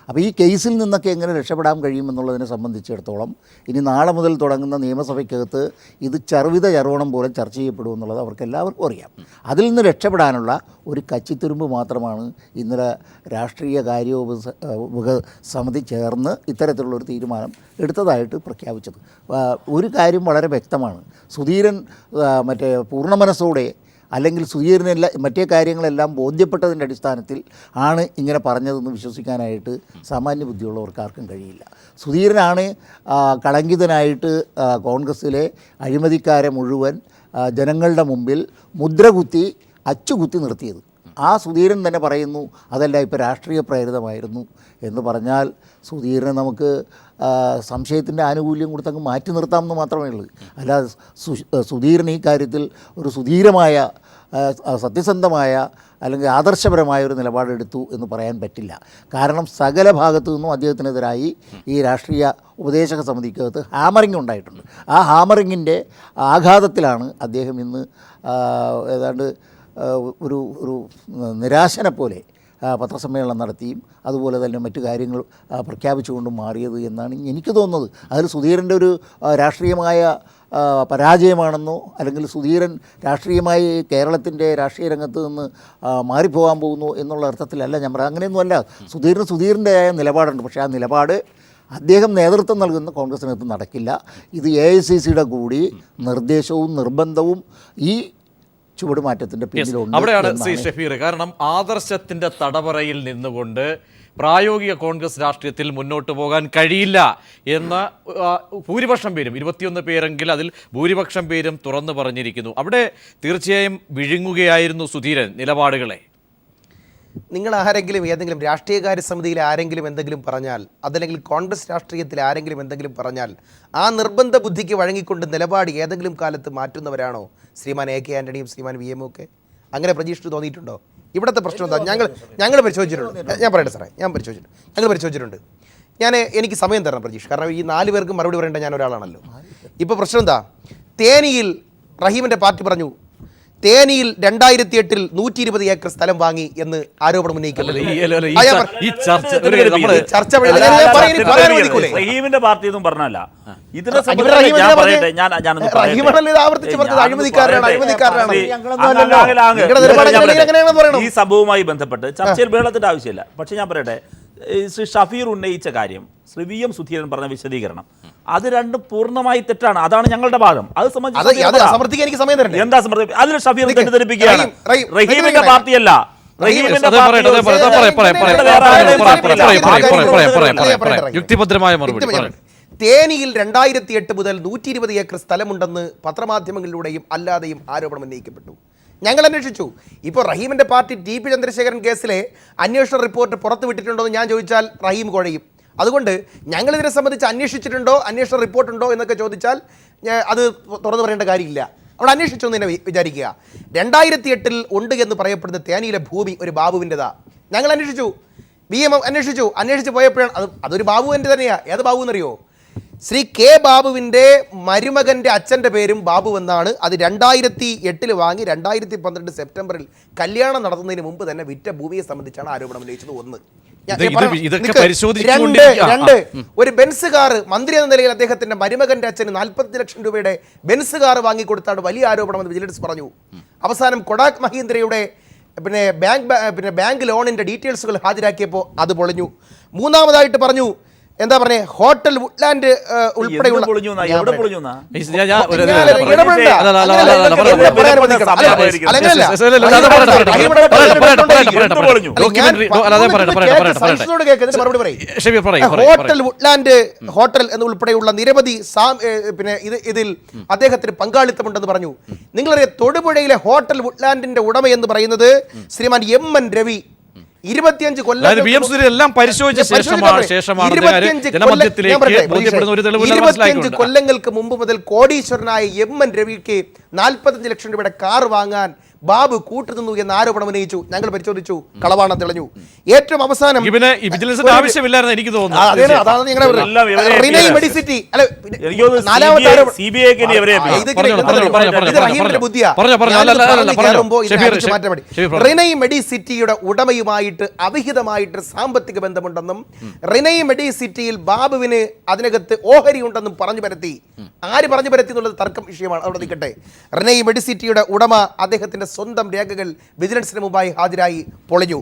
അപ്പോൾ ഈ കേസിൽ നിന്നൊക്കെ എങ്ങനെ രക്ഷപ്പെടാൻ കഴിയുമെന്നുള്ളതിനെ സംബന്ധിച്ചിടത്തോളം ഇനി നാളെ മുതൽ തുടങ്ങുന്ന നിയമസഭയ്ക്കകത്ത് ഇത് ചർവോണം പോലെ ചർച്ച ചെയ്യപ്പെടുമെന്നുള്ളത് അവർക്ക് എല്ലാവർക്കും അറിയാം. അതിൽ നിന്ന് രക്ഷപ്പെടാനുള്ള ഒരു കച്ചിത്തുരുമ്പ് മാത്രമാണ് ഇന്നലെ രാഷ്ട്രീയ സമിതി ചേർന്ന് ഇത്തരത്തിലുള്ളൊരു തീരുമാനം എടുത്തതായിട്ട് പ്രഖ്യാപിച്ചത്. ഒരു കാര്യം വളരെ വ്യക്തമാണ്, സുധീരൻ പൂർണ്ണ മനസ്സോടെ അല്ലെങ്കിൽ സുധീരനെല്ലാം മറ്റേ കാര്യങ്ങളെല്ലാം ബോധ്യപ്പെട്ടതിൻ്റെ അടിസ്ഥാനത്തിൽ ആണ് ഇങ്ങനെ പറഞ്ഞതെന്ന് വിശ്വസിക്കാനായിട്ട് സാമാന്യ ബുദ്ധിയുള്ളവർക്ക് ആർക്കും കഴിയില്ല. സുധീരനാണ് കളങ്കിതനായിട്ട് കോൺഗ്രസ്സിലെ അഴിമതിക്കാരെ മുഴുവൻ ജനങ്ങളുടെ മുമ്പിൽ മുദ്രകുത്തി അച്ചുകുത്തി നിർത്തിയത്. ആ സുധീരൻ തന്നെ പറയുന്നു അതല്ല ഇപ്പോൾ രാഷ്ട്രീയ പ്രേരിതമായിരുന്നു എന്ന് പറഞ്ഞാൽ സുധീരനെ നമുക്ക് സംശയത്തിൻ്റെ ആനുകൂല്യം കൊടുത്തങ്ങ് മാറ്റി നിർത്താമെന്ന് മാത്രമേ ഉള്ളൂ. അല്ലാതെ സുധീരൻ ഈ കാര്യത്തിൽ ഒരു സുധീരമായ സത്യസന്ധമായ അല്ലെങ്കിൽ ആദർശപരമായ ഒരു നിലപാടെടുത്തു എന്ന് പറയാൻ പറ്റില്ല. കാരണം സകല ഭാഗത്തു നിന്നും അദ്ദേഹത്തിനെതിരായി ഈ രാഷ്ട്രീയ ഉപദേശക സമിതിക്കകത്ത് ഹാമറിംഗ് ഉണ്ടായിട്ടുണ്ട്. ആ ഹാമറിങ്ങിൻ്റെ ആഘാതത്തിലാണ് അദ്ദേഹം ഇന്ന് ഏതാണ്ട് ഒരു നിരാശനെ പോലെ പത്രസമ്മേളനം നടത്തിയും അതുപോലെ തന്നെ മറ്റു കാര്യങ്ങൾ പ്രഖ്യാപിച്ചുകൊണ്ടും മാറിയത് എന്നാണ് എനിക്ക് തോന്നുന്നത്. അതിൽ സുധീരൻ്റെ ഒരു രാഷ്ട്രീയമായ പരാജയമാണെന്നോ അല്ലെങ്കിൽ സുധീരൻ രാഷ്ട്രീയമായി കേരളത്തിൻ്റെ രാഷ്ട്രീയ രംഗത്ത് നിന്ന് മാറിപ്പോകാൻ പോകുന്നു എന്നുള്ള അർത്ഥത്തിലല്ല ഞാൻ പറയാം. അങ്ങനെയൊന്നുമല്ല. സുധീറിൻ്റെതായ നിലപാടുണ്ട്. പക്ഷേ ആ നിലപാട് അദ്ദേഹം നേതൃത്വം നൽകുന്ന കോൺഗ്രസിനകത്ത് നടക്കില്ല. ഇത് AICCയുടെ കൂടി നിർദ്ദേശവും നിർബന്ധവും ഈ ചുവടുമാറ്റത്തിൻ്റെ പിന്നിലുണ്ട്. അവിടെയാണ് ശ്രീ ഷഫീർ. കാരണം ആദർശത്തിൻ്റെ തടവറയിൽ നിന്നുകൊണ്ട് പ്രായോഗിക കോൺഗ്രസ് രാഷ്ട്രീയത്തിൽ മുന്നോട്ട് പോകാൻ കഴിയില്ല എന്ന് ഭൂരിപക്ഷം പേരും 21 പേരെങ്കിൽ അതിൽ ഭൂരിപക്ഷം പേരും തുറന്നു പറഞ്ഞിരിക്കുന്നു. അവിടെ തീർച്ചയായും വിഴുങ്ങുകയായിരുന്നു സുധീരൻ നിലപാടുകളെ. നിങ്ങൾ ആരെങ്കിലും ഏതെങ്കിലും രാഷ്ട്രീയകാര്യ സമിതിയിൽ ആരെങ്കിലും എന്തെങ്കിലും പറഞ്ഞാൽ, അതല്ലെങ്കിൽ കോൺഗ്രസ് രാഷ്ട്രീയത്തിൽ ആരെങ്കിലും എന്തെങ്കിലും പറഞ്ഞാൽ ആ നിർബന്ധ ബുദ്ധിക്ക് വഴങ്ങിക്കൊണ്ട് നിലപാട് ഏതെങ്കിലും കാലത്ത് മാറ്റുന്നവരാണോ ശ്രീമാൻ AK ആൻ്റണിയും ശ്രീമാൻ VM ഒക്കെ? അങ്ങനെ പ്രതീക്ഷിച്ച് തോന്നിയിട്ടുണ്ടോ? ഇവിടുത്തെ പ്രശ്നം എന്താ? ഞങ്ങൾ പരിശോധിച്ചിട്ടുണ്ട്. ഞാൻ പറയട്ടെ സാറേ, ഞങ്ങൾ പരിശോധിച്ചിട്ടുണ്ട്. എനിക്ക് സമയം തരണം പ്രതീക്ഷ, കാരണം ഈ 4 പേർക്കും മറുപടി പറയേണ്ട ഞാൻ ഒരാളാണല്ലോ. ഇപ്പോൾ പ്രശ്നം എന്താ? തേനിയിൽ റഹീമിൻ്റെ പാർട്ടി പറഞ്ഞു തേനിയിൽ 2008 120 ഏക്കർ സ്ഥലം വാങ്ങി എന്ന് ആരോപണം ഉന്നയിക്കുന്നത്. റഹീമിന്റെ പാർട്ടി ഒന്നും പറഞ്ഞല്ല. ഈ സംഭവവുമായി ബന്ധപ്പെട്ട് ചർച്ചയിൽ ബഹളത്തിന്റെ ആവശ്യമില്ല. പക്ഷെ ഞാൻ പറയട്ടെ, ശ്രീ ഷഫീർ ഉന്നയിച്ച കാര്യം, ശ്രീ VM സുധീരൻ പറഞ്ഞ വിശദീകരണം, അത് രണ്ടും പൂർണ്ണമായി തെറ്റാണ്. അതാണ് ഞങ്ങളുടെ ഭാഗം. അത് സമർത്ഥിക്കാൻ എനിക്ക് സമയം തരണ്ടേ? എന്താ സമർത്ഥി? അതിൽ ഷഫീർ തെറ്റിദ്ധരിപ്പിക്കുകയാണ്. റഹീമിന്റെ പാർട്ടിയല്ല, യുക്തിഭദ്രമായ മറുപടി. തേനിയിൽ 2008 മുതൽ 120 ഏക്കർ സ്ഥലമുണ്ടെന്ന് പത്രമാധ്യമങ്ങളിലൂടെയും അല്ലാതെയും ആരോപണം ഉന്നയിക്കപ്പെട്ടു. ഞങ്ങൾ അന്വേഷിച്ചു. ഇപ്പോൾ റഹീമിൻ്റെ പാർട്ടി TP ചന്ദ്രശേഖരൻ കേസിലെ അന്വേഷണ റിപ്പോർട്ട് പുറത്തുവിട്ടിട്ടുണ്ടോ എന്ന് ഞാൻ ചോദിച്ചാൽ റഹീം കുഴയും. അതുകൊണ്ട് ഞങ്ങളിതിനെ സംബന്ധിച്ച് അന്വേഷിച്ചിട്ടുണ്ടോ, അന്വേഷണ റിപ്പോർട്ടുണ്ടോ എന്നൊക്കെ ചോദിച്ചാൽ അത് തുറന്നു പറയേണ്ട കാര്യമില്ല. അവിടെ അന്വേഷിച്ചു എന്ന് തന്നെ വിചാരിക്കുക. 2008 ഉണ്ട് എന്ന് പറയപ്പെടുന്ന തേനിയിലെ ഭൂമി ഒരു ബാബുവിൻ്റെതാ. ഞങ്ങൾ അന്വേഷിച്ചു, VM അന്വേഷിച്ച് പോയപ്പോഴാണ് അതൊരു ബാബുവിൻ്റെ തന്നെയാണ്. ഏത് ബാബു എന്നറിയോ? ശ്രീ K ബാബുവിൻ്റെ മരുമകൻ്റെ അച്ഛൻ്റെ പേരും ബാബു എന്നാണ്. അത് 2008 വാങ്ങി 2012 സെപ്റ്റംബറിൽ കല്യാണം നടത്തുന്നതിന് മുമ്പ് തന്നെ വിറ്റ ഭൂമിയെ സംബന്ധിച്ചാണ് ആരോപണം ഉന്നയിച്ചത്. 1. 2, ഒരു ബെൻസ് കാർ മന്ത്രി എന്ന നിലയിൽ അദ്ദേഹത്തിന്റെ മരുമകന്റെ അച്ഛന് 45 ലക്ഷം രൂപയുടെ ബെൻസ് കാർ വാങ്ങിക്കൊടുത്താണ് വലിയ ആരോപണമെന്ന് വിജിലൻസ് പറഞ്ഞു. അവസാനം കൊടാക് മഹീന്ദ്രയുടെ ബാങ്ക് ലോണിന്റെ ഡീറ്റെയിൽസുകൾ ഹാജരാക്കിയപ്പോൾ അത് പൊളിഞ്ഞു. മൂന്നാമതായിട്ട് പറഞ്ഞു, എന്താ പറഞ്ഞേ, ഹോട്ടൽ വുഡ്ലാൻഡ് ഉൾപ്പെടെയുള്ള ഹോട്ടൽ വുഡ്ലാൻഡ് ഹോട്ടൽ എന്നുൾപ്പെടെയുള്ള നിരവധി ഇതിൽ അദ്ദേഹത്തിന് പങ്കാളിത്തമുണ്ടെന്ന് പറഞ്ഞു. നിങ്ങളറിയാം, തൊടുപുഴയിലെ ഹോട്ടൽ വുഡ്ലാൻഡിന്റെ ഉടമ എന്ന് പറയുന്നത് ശ്രീമാൻ MN രവി. 25 കൊല്ലം കൊല്ലങ്ങൾക്ക് മുമ്പ് മുതൽ കോടീശ്വരനായ MN രവിക്ക് 45 ലക്ഷം രൂപയുടെ കാർ വാങ്ങാൻ ബാബു കൂട്ടുനിന്നു എന്ന ആരോപണം ഉന്നയിച്ചു. ഞങ്ങൾ പരിശോധിച്ചു, കളവാണെന്ന് തെളിഞ്ഞു. ഏറ്റവും അവസാനം ആവശ്യമില്ലായിരുന്നു എനിക്ക് തോന്നുന്നു. റിനൈ മെഡിസിറ്റിയുടെ ഉടമയുമായിട്ട് അവിഹിതമായിട്ട് സാമ്പത്തിക ബന്ധമുണ്ടെന്നും റിനൈ മെഡിസിറ്റിയിൽ ബാബുവിന് അതിനകത്ത് ഓഹരി ഉണ്ടെന്നും പറഞ്ഞു പരത്തി. ആര് പറഞ്ഞു പരത്തി എന്നുള്ളത് തർക്കം വിഷയമാണ്, അവിടെ നിൽക്കട്ടെ. റിനൈ മെഡിസിറ്റിയുടെ ഉടമ അദ്ദേഹത്തിന്റെ സ്വന്തം രേഖകൾ വിജിലൻസിന് മുമ്പായി ഹാജരായി പൊളിഞ്ഞു.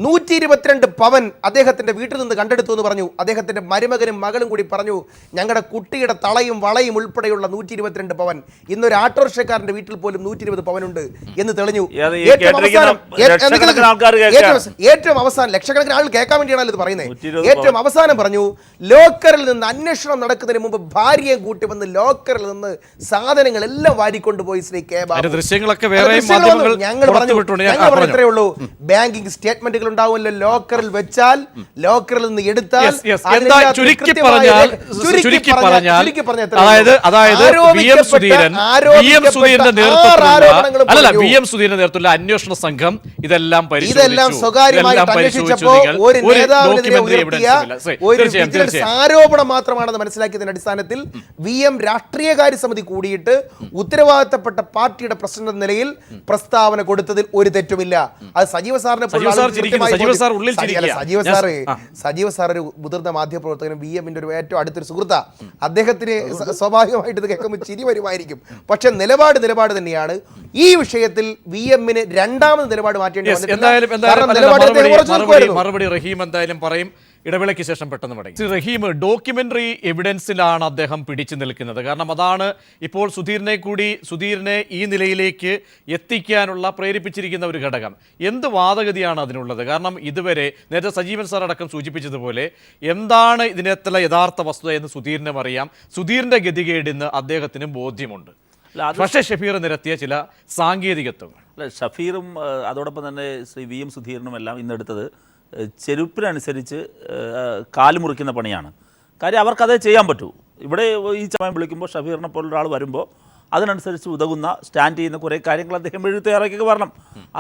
122 പവൻ അദ്ദേഹത്തിന്റെ വീട്ടിൽ നിന്ന് കണ്ടെടുത്തു എന്ന് പറഞ്ഞു. അദ്ദേഹത്തിന്റെ മരുമകനും മകളും കൂടി പറഞ്ഞു, ഞങ്ങളുടെ കുട്ടിയുടെ തളയും വളയും ഉൾപ്പെടെയുള്ള 122 പവൻ. ഇന്നൊരു ആട്ടോറിക്ഷക്കാരന്റെ വീട്ടിൽ പോലും 120 പവനുണ്ട് എന്ന് തെളിഞ്ഞു. ഏറ്റവും അവസാനം ലക്ഷക്കണക്കിന് ആളുകൾ കേൾക്കാൻ വേണ്ടിയാണല്ലോ ഇത് പറയുന്നത്. ഏറ്റവും അവസാനം പറഞ്ഞു, ലോക്കറിൽ നിന്ന് അന്വേഷണം നടക്കുന്നതിന് മുമ്പ് ഭാര്യയെ കൂട്ടി വന്ന് ലോക്കറിൽ നിന്ന് സാധനങ്ങൾ എല്ലാം വാരിക്കൊണ്ടുപോയി ശ്രീ K ബാബു. ദൃശ്യങ്ങളൊക്കെ ഞങ്ങൾ പറഞ്ഞു ഇത്രയേ ഉള്ളൂ. ബാങ്കിങ് സ്റ്റേറ്റ്മെന്റ് സ്റ്റേറ്റ്മെന്റുകൾ ഉണ്ടാവുമല്ലോ, ലോക്കറിൽ വെച്ചാൽ ലോക്കറിൽ നിന്ന് എടുത്താൽ Yes, yes. എന്താ ചുരുക്കി പറഞ്ഞാൽ അതായത് വി എം സുധീരന്റെ നേതൃത്വത്തിലുള്ള അന്വേഷണ സംഘം ഇതെല്ലാം സ്വകാര്യമായിട്ട് അന്വേഷിച്ചപ്പോൾ ഒരു നേതാവിനെതിരെ ഉയർത്തിയ ഒരു വിജിലൻസ് ആരോപണം മാത്രമാണെന്ന് മനസ്സിലാക്കിയതിന്റെ അടിസ്ഥാനത്തിൽ VM രാഷ്ട്രീയകാര്യ സമിതി കൂടിയിട്ട് ഉത്തരവാദിത്തപ്പെട്ട പാർട്ടിയുടെ പ്രസിഡന്റ് എന്ന നിലയിൽ പ്രസ്താവന കൊടുത്തതിൽ ഒരു തെറ്റുമില്ല. അത് സജീവ സാറിനെ സജീവ സാർ ഒരു മുതിർന്ന മാധ്യമപ്രവർത്തകനും VMന്റെ ഒരു ഏറ്റവും അടുത്തൊരു സുഹൃത്താ. അദ്ദേഹത്തിന് സ്വാഭാവികമായിട്ട് ഇത് കേൾക്കുമ്പോൾ ചിരി വരുമായിരിക്കും. പക്ഷെ നിലപാട് തന്നെയാണ്. ഈ വിഷയത്തിൽ VMന് രണ്ടാമത് നിലപാട് മാറ്റേണ്ടി മറുപടി റഹീം എന്തായാലും പറയും. ഇടവേളയ്ക്ക് ശേഷം പെട്ടെന്ന് മടങ്ങി. ശ്രീ റഹീം, ഡോക്യുമെന്ററി എവിഡൻസിലാണ് അദ്ദേഹം പിടിച്ചു നിൽക്കുന്നത്. കാരണം അതാണ് ഇപ്പോൾ സുധീറിനെ ഈ നിലയിലേക്ക് എത്തിക്കാനുള്ള പ്രേരിപ്പിച്ചിരിക്കുന്ന ഒരു ഘടകം. എന്ത് വാദഗതിയാണ് അതിനുള്ളത്? കാരണം ഇതുവരെ നേരത്തെ സജീവൻ സാർ അടക്കം സൂചിപ്പിച്ചതുപോലെ എന്താണ് ഇതിനകത്തുള്ള യഥാർത്ഥ വസ്തുത എന്ന് സുധീറിനും അറിയാം. സുധീറിന്റെ ഗതികേടിന്ന് അദ്ദേഹത്തിനും ബോധ്യമുണ്ട്. പക്ഷേ ഷഫീർ നിരത്തിയ ചില സാങ്കേതികത്വങ്ങൾ. ഷഫീറും അതോടൊപ്പം തന്നെ ശ്രീ VM സുധീറിനും എല്ലാം ഇന്നെടുത്തത് ചെരുപ്പിനനുസരിച്ച് കാലുമുറിക്കുന്ന പണിയാണ്. കാര്യം അവർക്കതേ ചെയ്യാൻ പറ്റൂ. ഇവിടെ ഈ സമയം വിളിക്കുമ്പോൾ ഷഫീറിനെ പോലൊരാൾ വരുമ്പോൾ അതിനനുസരിച്ച് ഉതകുന്ന സ്റ്റാൻഡ് ചെയ്യുന്ന കുറേ കാര്യങ്ങൾ അദ്ദേഹം എഴുത്തുകാരൊക്കെ വരണം.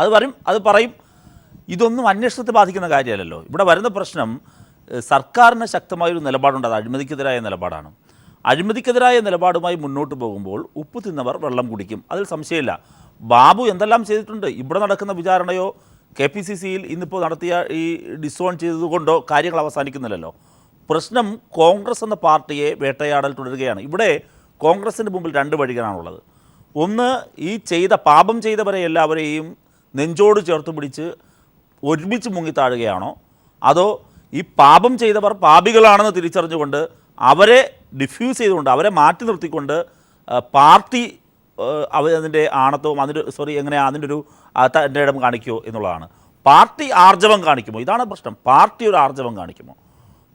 അത് പറയും. ഇതൊന്നും അന്വേഷണത്തെ ബാധിക്കുന്ന കാര്യമല്ലല്ലോ. ഇവിടെ വരുന്ന പ്രശ്നം സർക്കാരിന് ശക്തമായൊരു നിലപാടുണ്ട്. അത് അഴിമതിക്കെതിരായ നിലപാടാണ്. അഴിമതിക്കെതിരായ നിലപാടുമായി മുന്നോട്ട് പോകുമ്പോൾ ഉപ്പ് തിന്നവർ വെള്ളം കുടിക്കും, അതിൽ സംശയമില്ല. ബാബു എന്തെല്ലാം ചെയ്തിട്ടുണ്ട്. ഇവിടെ നടക്കുന്ന വിചാരണയോ KPCCയിൽ ഇന്നിപ്പോൾ നടത്തിയ ഈ ഡിസോൺ ചെയ്തതുകൊണ്ടോ കാര്യങ്ങൾ അവസാനിക്കുന്നില്ലല്ലോ. പ്രശ്നം കോൺഗ്രസ് എന്ന പാർട്ടിയെ വേട്ടയാടൽ തുടരുകയാണ്. ഇവിടെ കോൺഗ്രസിന് മുമ്പിൽ രണ്ട് വഴികളാണുള്ളത്. ഒന്ന്, ഈ പാപം ചെയ്തവരെ എല്ലാവരെയും നെഞ്ചോട് ചേർത്ത് പിടിച്ച് ഒരുമിച്ച് മുങ്ങിത്താഴുകയാണോ, അതോ ഈ പാപം ചെയ്തവർ പാപികളാണെന്ന് തിരിച്ചറിഞ്ഞുകൊണ്ട് അവരെ ഡിഫ്യൂസ് ചെയ്തുകൊണ്ട് അവരെ മാറ്റി നിർത്തിക്കൊണ്ട് പാർട്ടി അതിൻ്റെ ആണത്വം അതിൻ്റെ ഒരു തൻ്റെ ഇടം കാണിക്കുമോ എന്നുള്ളതാണ്. പാർട്ടി ആർജവം കാണിക്കുമോ? ഇതാണ് പ്രശ്നം. പാർട്ടി ഒരു ആർജവം കാണിക്കുമോ?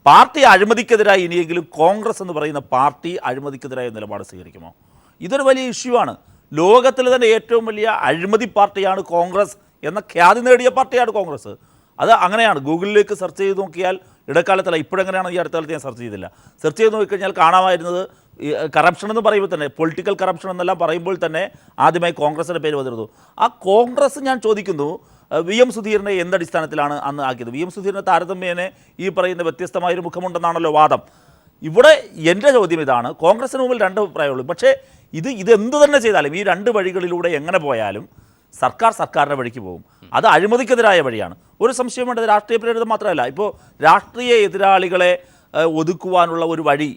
പാർട്ടി അഴിമതിക്കെതിരായി ഇനിയെങ്കിലും കോൺഗ്രസ് എന്ന് പറയുന്ന പാർട്ടി അഴിമതിക്കെതിരായ നിലപാട് സ്വീകരിക്കുമോ? ഇതൊരു വലിയ ഇഷ്യൂ ആണ്. ലോകത്തിലെ തന്നെ ഏറ്റവും വലിയ അഴിമതി പാർട്ടിയാണ് കോൺഗ്രസ് എന്ന ഖ്യാതി നേടിയ പാർട്ടിയാണ് കോൺഗ്രസ്. അത് അങ്ങനെയാണ്. ഗൂഗിളിലേക്ക് സെർച്ച് ചെയ്ത് നോക്കിയാൽ ഇടക്കാലത്തല്ല, ഇപ്പോഴെങ്ങനെയാണ് ഈ അടുത്ത കാലത്ത് ഞാൻ സെർച്ച് ചെയ്തില്ല, സെർച്ച് ചെയ്ത് നോക്കിക്കഴിഞ്ഞാൽ കാണാമായിരുന്നത് കറപ്ഷൻ എന്ന് പറയുമ്പോൾ തന്നെ, പൊളിറ്റിക്കൽ കറപ്ഷൻ എന്നെല്ലാം പറയുമ്പോൾ തന്നെ ആദ്യമായി കോൺഗ്രസിൻ്റെ പേര് വന്നിരുന്നു. ആ കോൺഗ്രസ് ഞാൻ ചോദിക്കുന്നു, VM സുധീറിനെ എന്തടിസ്ഥാനത്തിലാണ് അന്ന് ആക്കിയത്? VM സുധീറിനെ താരതമ്യേനെ ഈ പറയുന്ന വ്യത്യസ്തമായൊരു മുഖമുണ്ടെന്നാണല്ലോ വാദം. ഇവിടെ എൻ്റെ ചോദ്യം ഇതാണ്. കോൺഗ്രസിന് മുമ്പിൽ രണ്ട് അഭിപ്രായമുള്ളൂ. പക്ഷേ ഇതെന്ത് തന്നെ ചെയ്താലും ഈ രണ്ട് വഴികളിലൂടെ എങ്ങനെ പോയാലും സർക്കാരിൻ്റെ വഴിക്ക് പോകും. അത് അഴിമതിക്കെതിരായ വഴിയാണ്. ഒരു സംശയം വേണ്ടത് രാഷ്ട്രീയ പ്രേരിതം മാത്രമല്ല. ഇപ്പോൾ രാഷ്ട്രീയ എതിരാളികളെ ഒതുക്കുവാനുള്ള ഒരു വഴി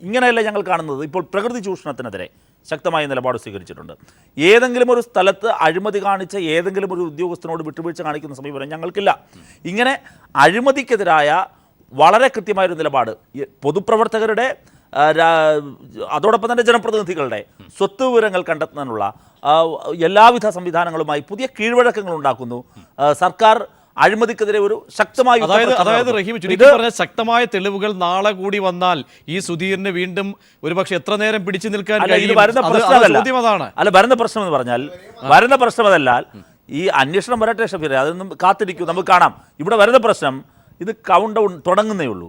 ഇങ്ങനെയല്ല ഞങ്ങൾ കാണുന്നത്. ഇപ്പോൾ പ്രകൃതി ചൂഷണത്തിനെതിരെ ശക്തമായ നിലപാട് സ്വീകരിച്ചിട്ടുണ്ട്. ഏതെങ്കിലും ഒരു സ്ഥലത്ത് അഴിമതി കാണിച്ച ഏതെങ്കിലും ഒരു ഉദ്യോഗസ്ഥനോട് വിട്ടുവീഴ്ച കാണിക്കുന്ന സമീപനം ഞങ്ങൾക്കില്ല. ഇങ്ങനെ അഴിമതിക്കെതിരായ വളരെ കൃത്യമായൊരു നിലപാട് പൊതുപ്രവർത്തകരുടെ അതോടൊപ്പം തന്നെ ജനപ്രതിനിധികളുടെ സ്വത്ത് വിവരങ്ങൾ കണ്ടെത്തുന്നതിനുള്ള എല്ലാവിധ സംവിധാനങ്ങളുമായി പുതിയ കീഴ്വഴക്കങ്ങൾ ഉണ്ടാക്കുന്നു. സർക്കാർ അഴിമതിക്കെതിരെ ഒരു ശക്തമായ അതായത് റഹീം ചുരുക്കി പറഞ്ഞ ശക്തമായ തെളിവുകൾ നാളെ കൂടി വന്നാൽ ഈ സുധീറിന് വീണ്ടും ഒരുപക്ഷെ എത്ര നേരം പിടിച്ചു നിൽക്കാൻ വരുന്ന പ്രശ്നം എന്ന് പറഞ്ഞാൽ വരുന്ന പ്രശ്നം അതല്ല. ഈ അന്വേഷണം വരട്ടെ ഷഫീർ, അതൊന്നും കാത്തിരിക്കൂ, നമുക്ക് കാണാം. ഇവിടെ വരുന്ന പ്രശ്നം ഇത് കൗണ്ട് ഡൗൺ തുടങ്ങുന്നേ ഉള്ളൂ.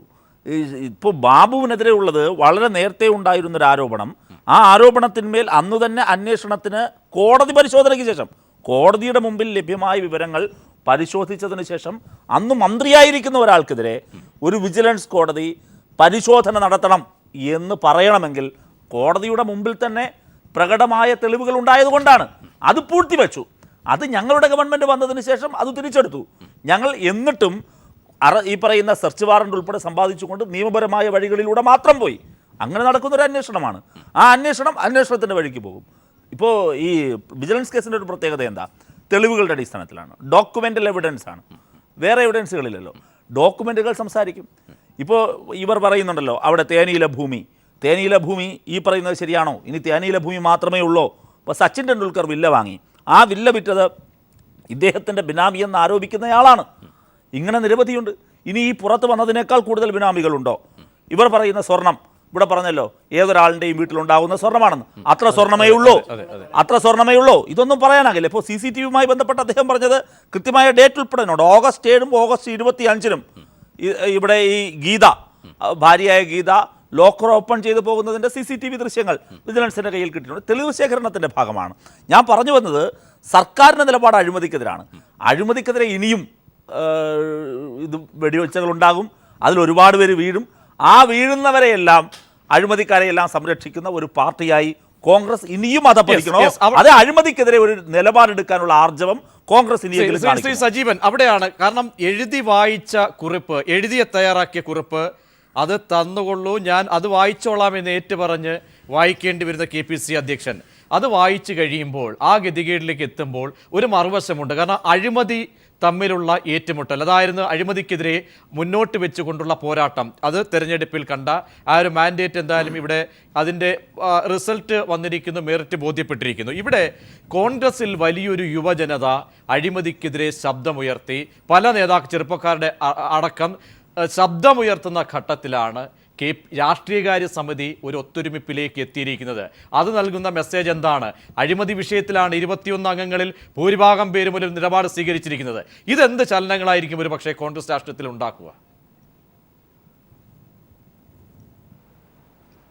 ഇപ്പോൾ ബാബുവിനെതിരെ ഉള്ളത് വളരെ നേരത്തെ ഉണ്ടായിരുന്നൊരു ആരോപണം. ആ ആരോപണത്തിന്മേൽ അന്നു തന്നെ അന്വേഷണത്തിന് കോടതി പരിശോധനയ്ക്ക് ശേഷം കോടതിയുടെ മുമ്പിൽ ലഭ്യമായ വിവരങ്ങൾ പരിശോധിച്ചതിന് ശേഷം അന്ന് മന്ത്രിയായിരിക്കുന്ന ഒരാൾക്കെതിരെ ഒരു വിജിലൻസ് കോടതി പരിശോധന നടത്തണം എന്ന് പറയണമെങ്കിൽ കോടതിയുടെ മുമ്പിൽ തന്നെ പ്രകടമായ തെളിവുകൾ ഉണ്ടായതുകൊണ്ടാണ് അത് പൂഴ്ത്തിവെച്ചു. അത് ഞങ്ങളുടെ ഗവൺമെൻറ് വന്നതിന് ശേഷം അത് തിരിച്ചെടുത്തു. ഞങ്ങൾ എന്നിട്ടും ഈ പറയുന്ന സെർച്ച് വാറണ്ട് ഉൾപ്പെടെ സമ്പാദിച്ചുകൊണ്ട് നിയമപരമായ വഴികളിലൂടെ മാത്രം പോയി. അങ്ങനെ നടക്കുന്നൊരു അന്വേഷണമാണ്. ആ അന്വേഷണത്തിൻ്റെ വഴിക്ക് പോകും. ഇപ്പോൾ ഈ വിജിലൻസ് കേസിൻ്റെ ഒരു പ്രത്യേകത എന്താ? തെളിവുകളുടെ അടിസ്ഥാനത്തിലാണ്, ഡോക്യുമെൻ്റൽ എവിഡൻസ് ആണ്. വേറെ എവിഡൻസുകളില്ലല്ലോ. ഡോക്യുമെൻറ്റുകൾ സംസാരിക്കും. ഇപ്പോൾ ഇവർ പറയുന്നുണ്ടല്ലോ അവിടെ തേനിയിലെ ഭൂമി ഈ പറയുന്നത് ശരിയാണോ? ഇനി തേനിയിലെ ഭൂമി മാത്രമേ ഉള്ളൂ. ഇപ്പോൾ സച്ചിൻ ടെണ്ടുൽക്കർ വില്ല വാങ്ങി, ആ വില്ല വിറ്റത് ഇദ്ദേഹത്തിൻ്റെ ബിനാമി എന്ന് ആരോപിക്കുന്നയാളാണ്. ഇങ്ങനെ നിരവധിയുണ്ട്. ഇനി ഈ പുറത്ത് വന്നതിനേക്കാൾ കൂടുതൽ ബിനാമികളുണ്ടോ? ഇവർ പറയുന്ന സ്വർണം ഇവിടെ പറഞ്ഞല്ലോ ഏതൊരാളുടെയും വീട്ടിലുണ്ടാകുന്ന സ്വർണ്ണമാണെന്ന്. അത്ര സ്വർണ്ണമേ ഉള്ളൂ. ഇതൊന്നും പറയാനാകില്ല. ഇപ്പോൾ CCTVയുമായി ബന്ധപ്പെട്ട് അദ്ദേഹം പറഞ്ഞത് കൃത്യമായ ഡേറ്റ് ഉൾപ്പെടെയുണ്ട്. ഓഗസ്റ്റ് 7-ഉം ഓഗസ്റ്റ് 25-നും ഇവിടെ ഈ ഗീത, ഭാര്യയായ ഗീത ലോക്കർ ഓപ്പൺ ചെയ്തു പോകുന്നതിൻ്റെ CCTV ദൃശ്യങ്ങൾ വിജിലൻസിൻ്റെ കയ്യിൽ കിട്ടിയിട്ടുണ്ട്. തെളിവ് ശേഖരണത്തിൻ്റെ ഭാഗമാണ്. ഞാൻ പറഞ്ഞു വന്നത് സർക്കാരിൻ്റെ നിലപാട് അഴിമതിക്കെതിരാണ്. അഴിമതിക്കെതിരെ ഇനിയും ഇത് വെടിവെച്ചകളുണ്ടാകും, അതിലൊരുപാട് പേര് വീഴും. ആ വീഴുന്നവരെയെല്ലാം, അഴിമതിക്കാരെയെല്ലാം സംരക്ഷിക്കുന്ന ഒരു പാർട്ടിയായി കോൺഗ്രസ് ഇനിയും അതപ്പതിക്കണോ? അത് അഴിമതിക്കെതിരെ ഒരു നിലപാടെടുക്കാനുള്ള ആർജവം കോൺഗ്രസ് ഇനിയെങ്കിലും ശ്രീ കാണിക്കണം. സജീവൻ, അവിടെയാണ് കാരണം എഴുതി വായിച്ച കുറിപ്പ്, തയ്യാറാക്കിയ കുറിപ്പ് അത് തന്നുകൊള്ളൂ, ഞാൻ അത് വായിച്ചോളാം എന്ന് ഏറ്റുപറഞ്ഞ് വായിക്കേണ്ടി വരുന്ന KPC അധ്യക്ഷൻ അത് വായിച്ചു കഴിയുമ്പോൾ ആ ഗതികേടിലേക്ക് എത്തുമ്പോൾ ഒരു മറുവശമുണ്ട്. കാരണം അഴിമതി തമ്മിലുള്ള ഏറ്റുമുട്ടൽ, അതായിരുന്നു അഴിമതിക്കെതിരെ മുന്നോട്ട് വെച്ചുകൊണ്ടുള്ള പോരാട്ടം. അത് തെരഞ്ഞെടുപ്പിൽ കണ്ട ആ ഒരു മാൻഡേറ്റ് എന്തായാലും ഇവിടെ അതിൻ്റെ റിസൾട്ട് വന്നിരിക്കുന്നു, മെറിറ്റ് ബോധ്യപ്പെട്ടിരിക്കുന്നു. ഇവിടെ കോൺഗ്രസിൽ വലിയൊരു യുവജനത അഴിമതിക്കെതിരെ ശബ്ദമുയർത്തി, പല ചെറുപ്പക്കാരുടെ അടക്കം ശബ്ദമുയർത്തുന്ന ഘട്ടത്തിലാണ് രാഷ്ട്രീയകാര്യ സമിതി ഒരു ഒത്തൊരുമിപ്പിലേക്ക് എത്തിയിരിക്കുന്നത്. അത് നൽകുന്ന മെസ്സേജ് എന്താണ്? അഴിമതി വിഷയത്തിലാണ് 21 അംഗങ്ങളിൽ ഭൂരിഭാഗം പേരും ഒരു നിലപാട് സ്വീകരിച്ചിരിക്കുന്നത്. ഇതെന്ത് ചലനങ്ങളായിരിക്കും ഒരു പക്ഷേ കോൺഗ്രസ് രാഷ്ട്രീയത്തിൽ ഉണ്ടാക്കുക?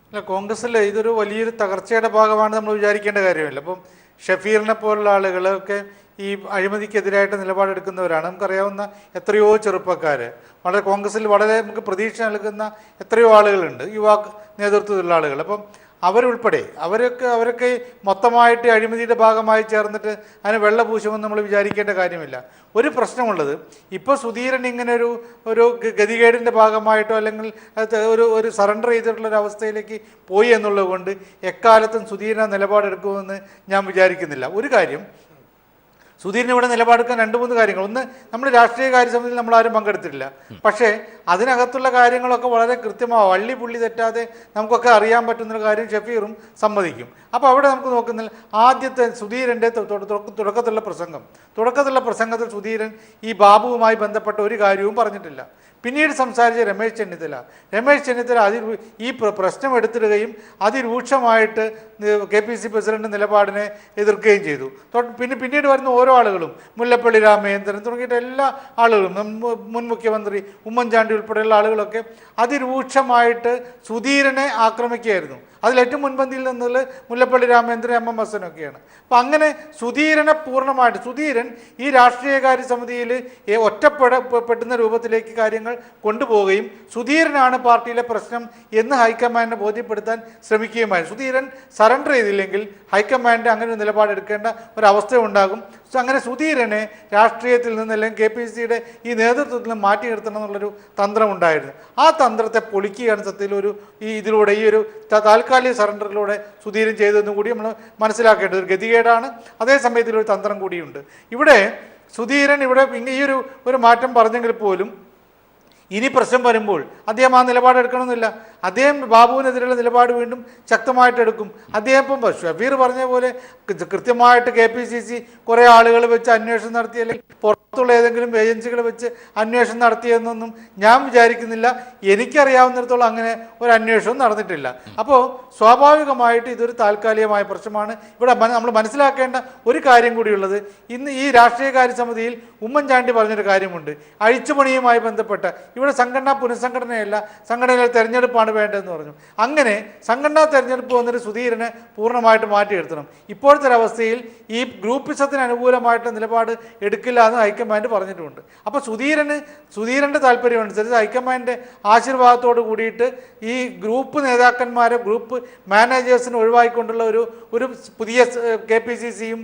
അല്ല, കോൺഗ്രസ്സിൽ ഇതൊരു വലിയൊരു തകർച്ചയുടെ ഭാഗമാണ് നമ്മൾ വിചാരിക്കേണ്ട കാര്യമില്ല. അപ്പം ഷഫീറിനെ പോലുള്ള ആളുകളൊക്കെ ഈ അഴിമതിക്കെതിരായിട്ട് നിലപാടെടുക്കുന്നവരാണ്. നമുക്കറിയാവുന്ന എത്രയോ ചെറുപ്പക്കാർ, വളരെ കോൺഗ്രസ്സിൽ വളരെ നമുക്ക് പ്രതീക്ഷ നൽകുന്ന എത്രയോ ആളുകളുണ്ട്, യുവാ നേതൃത്വത്തിലുള്ള ആളുകൾ. അപ്പം അവരുൾപ്പെടെ അവരൊക്കെ മൊത്തമായിട്ട് അഴിമതിയുടെ ഭാഗമായി ചേർന്നിട്ട് അതിന് വെള്ളപൂശുമെന്ന് നമ്മൾ വിചാരിക്കേണ്ട കാര്യമില്ല. ഒരു പ്രശ്നമുള്ളത്, ഇപ്പോൾ സുധീരൻ ഇങ്ങനെ ഒരു ഗതികേടിൻ്റെ ഭാഗമായിട്ടോ അല്ലെങ്കിൽ ഒരു സറണ്ടർ ചെയ്തിട്ടുള്ളൊരു അവസ്ഥയിലേക്ക് പോയി എന്നുള്ളത് കൊണ്ട് എക്കാലത്തും സുധീരൻ നിലപാടെടുക്കുമെന്ന് ഞാൻ വിചാരിക്കുന്നില്ല. ഒരു കാര്യം, സുധീരന് ഇവിടെ നിലപാടെടുക്കാൻ 2-3 കാര്യങ്ങൾ. ഒന്ന്, നമ്മൾ രാഷ്ട്രീയ കാര്യസമിതിയിൽ നമ്മളാരും പങ്കെടുത്തിട്ടില്ല, പക്ഷേ അതിനകത്തുള്ള കാര്യങ്ങളൊക്കെ വളരെ കൃത്യമാവും, വള്ളി പുള്ളി തെറ്റാതെ നമുക്കൊക്കെ അറിയാൻ പറ്റുന്നൊരു കാര്യം ഷഫീറും സമ്മതിക്കും. അപ്പോൾ അവിടെ നമുക്ക് നോക്കുന്നില്ല, ആദ്യത്തെ സുധീരൻ്റെ തുടക്കത്തിലുള്ള പ്രസംഗത്തിൽ സുധീരൻ ഈ ബാബുവുമായി ബന്ധപ്പെട്ട ഒരു കാര്യവും പറഞ്ഞിട്ടില്ല. പിന്നീട് സംസാരിച്ച രമേശ് ചെന്നിത്തല ഈ പ്രശ്നം എടുത്തിടുകയും അതിരൂക്ഷമായിട്ട് KPC പ്രസിഡന്റ് നിലപാടിനെ എതിർക്കുകയും ചെയ്തു. പിന്നീട് വരുന്ന ഓരോ ആളുകളും, മുല്ലപ്പള്ളി രാമചന്ദ്രൻ തുടങ്ങിയിട്ട് എല്ലാ ആളുകളും, മുൻ മുഖ്യമന്ത്രി ഉമ്മൻചാണ്ടി ഉൾപ്പെടെയുള്ള ആളുകളൊക്കെ അതിരൂക്ഷമായിട്ട് സുധീരനെ ആക്രമിക്കുകയായിരുന്നു. അതിലേറ്റവും മുൻപന്തിയിൽ നിന്നുള്ളത് മുല്ലപ്പള്ളി രാമചന്ദ്രൻ, MM ഹസനൊക്കെയാണ്. അപ്പം അങ്ങനെ സുധീരനെ പൂർണ്ണമായിട്ട്, സുധീരൻ ഈ രാഷ്ട്രീയകാര്യ സമിതിയിൽ ഒറ്റപ്പെട്ടുന്ന രൂപത്തിലേക്ക് കാര്യങ്ങൾ കൊണ്ടുപോവുകയും സുധീരനാണ് പാർട്ടിയിലെ പ്രശ്നം എന്ന് ഹൈക്കമാൻഡിനെ ബോധ്യപ്പെടുത്താൻ ശ്രമിക്കുകയുമായിരുന്നു. സുധീരൻ സറണ്ടർ ചെയ്തില്ലെങ്കിൽ ഹൈക്കമാൻഡ് അങ്ങനെ ഒരു നിലപാടെടുക്കേണ്ട ഒരവസ്ഥ ഉണ്ടാകും. അങ്ങനെ സുധീരനെ രാഷ്ട്രീയത്തിൽ നിന്ന് അല്ലെങ്കിൽ KPCയുടെ ഈ നേതൃത്വത്തിൽ നിന്ന് മാറ്റി നിർത്തണം എന്നുള്ളൊരു തന്ത്രമുണ്ടായിരുന്നു. ആ തന്ത്രത്തെ പൊളിക്കുകയാണ് സത്യത്തിൽ ഇതിലൂടെ ഈ ഒരു താൽക്കാലിക സറണ്ടറിലൂടെ സുധീരൻ ചെയ്തതെന്നും കൂടി നമ്മൾ മനസ്സിലാക്കേണ്ടത് ഒരു ഗതികേടാണ്. അതേസമയത്ത് ഇതിലൊരു തന്ത്രം കൂടിയുണ്ട്. ഇവിടെ സുധീരൻ ഈ ഒരു മാറ്റം പറഞ്ഞെങ്കിൽ പോലും ഇനി പ്രശ്നം വരുമ്പോൾ അദ്ദേഹം ആ നിലപാടെടുക്കണമെന്നില്ല. അദ്ദേഹം ബാബുവിനെതിരെയുള്ള നിലപാട് വീണ്ടും ശക്തമായിട്ട് എടുക്കും. അദ്ദേഹം ഇപ്പം ഷഫീർ പറഞ്ഞ പോലെ കൃത്യമായിട്ട് KPCC കുറേ ആളുകൾ വെച്ച് അന്വേഷണം നടത്തി, അല്ലെങ്കിൽ പുറത്തുള്ള ഏതെങ്കിലും ഏജൻസികൾ വെച്ച് അന്വേഷണം നടത്തിയെന്നൊന്നും ഞാൻ വിചാരിക്കുന്നില്ല. എനിക്കറിയാവുന്നിടത്തോളം അങ്ങനെ ഒരു അന്വേഷണവും നടന്നിട്ടില്ല. അപ്പോൾ സ്വാഭാവികമായിട്ട് ഇതൊരു താൽക്കാലികമായ പ്രശ്നമാണ്. ഇവിടെ നമ്മൾ മനസ്സിലാക്കേണ്ട ഒരു കാര്യം കൂടിയുള്ളത്, ഇന്ന് ഈ രാഷ്ട്രീയകാര്യ സമിതിയിൽ ഉമ്മൻചാണ്ടി പറഞ്ഞൊരു കാര്യമുണ്ട്. അഴിച്ചുപണിയുമായി ബന്ധപ്പെട്ട ഇവിടെ സംഘടനാ പുനഃസംഘടനയല്ല, സംഘടനയിലെ തെരഞ്ഞെടുപ്പാണ് വേണ്ടതെന്ന് പറഞ്ഞു. അങ്ങനെ സംഘടനാ തെരഞ്ഞെടുപ്പ് വന്നിട്ട് സുധീരനെ പൂർണ്ണമായിട്ട് മാറ്റിയെടുത്തണം. ഇപ്പോഴത്തെ ഒരവസ്ഥയിൽ ഈ ഗ്രൂപ്പിസത്തിന് അനുകൂലമായിട്ട് നിലപാട് എടുക്കില്ല എന്ന് ഹൈക്കമാൻഡ് പറഞ്ഞിട്ടുണ്ട്. അപ്പോൾ സുധീരൻ്റെ താല്പര്യമനുസരിച്ച് ഹൈക്കമാൻഡിൻ്റെ ആശീർവാദത്തോട് കൂടിയിട്ട് ഈ ഗ്രൂപ്പ് നേതാക്കന്മാരെ, ഗ്രൂപ്പ് മാനേജേഴ്സിനെ ഒഴിവാക്കിക്കൊണ്ടുള്ള ഒരു പുതിയ KPCCയും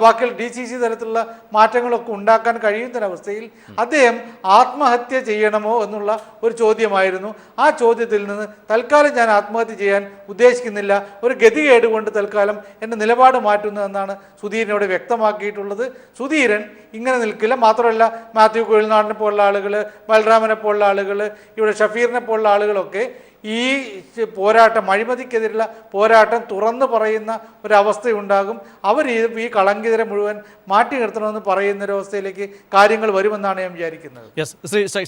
ബാക്കിയുള്ള DCC തലത്തിലുള്ള മാറ്റങ്ങളൊക്കെ ഉണ്ടാക്കാൻ കഴിയുന്നൊരവസ്ഥയിൽ അദ്ദേഹം ആത്മഹത്യ ചെയ്യണമോ എന്നുള്ള ഒരു ചോദ്യമായിരുന്നു. ആ ചോദ്യത്തിൽ നിന്ന് തൽക്കാലം ഞാൻ ആത്മഹത്യ ചെയ്യാൻ ഉദ്ദേശിക്കുന്നില്ല, ഒരു ഗതികേട് കൊണ്ട് തൽക്കാലം എൻ്റെ നിലപാട് മാറ്റുന്നതെന്നാണ് സുധീരനോട് വ്യക്തമാക്കിയിട്ടുള്ളത്. സുധീരൻ ഇങ്ങനെ നിൽക്കില്ല. മാത്രമല്ല, മാത്യു കുഴൽനാടിനെ പോലുള്ള ആളുകൾ, ബലറാമനെ പോലുള്ള ആളുകൾ, ഇവിടെ ഷഫീറിനെ പോലുള്ള ആളുകളൊക്കെ ഈ പോരാട്ടം, അഴിമതിക്കെതിരെയുള്ള പോരാട്ടം തുറന്നു പറയുന്ന ഒരവസ്ഥയുണ്ടാകും. അവർ ഈ കളങ്കിതരെ മുഴുവൻ മാറ്റി നിർത്തണമെന്ന് പറയുന്നൊരവസ്ഥയിലേക്ക് കാര്യങ്ങൾ വരുമെന്നാണ് ഞാൻ വിചാരിക്കുന്നത്. യെസ്,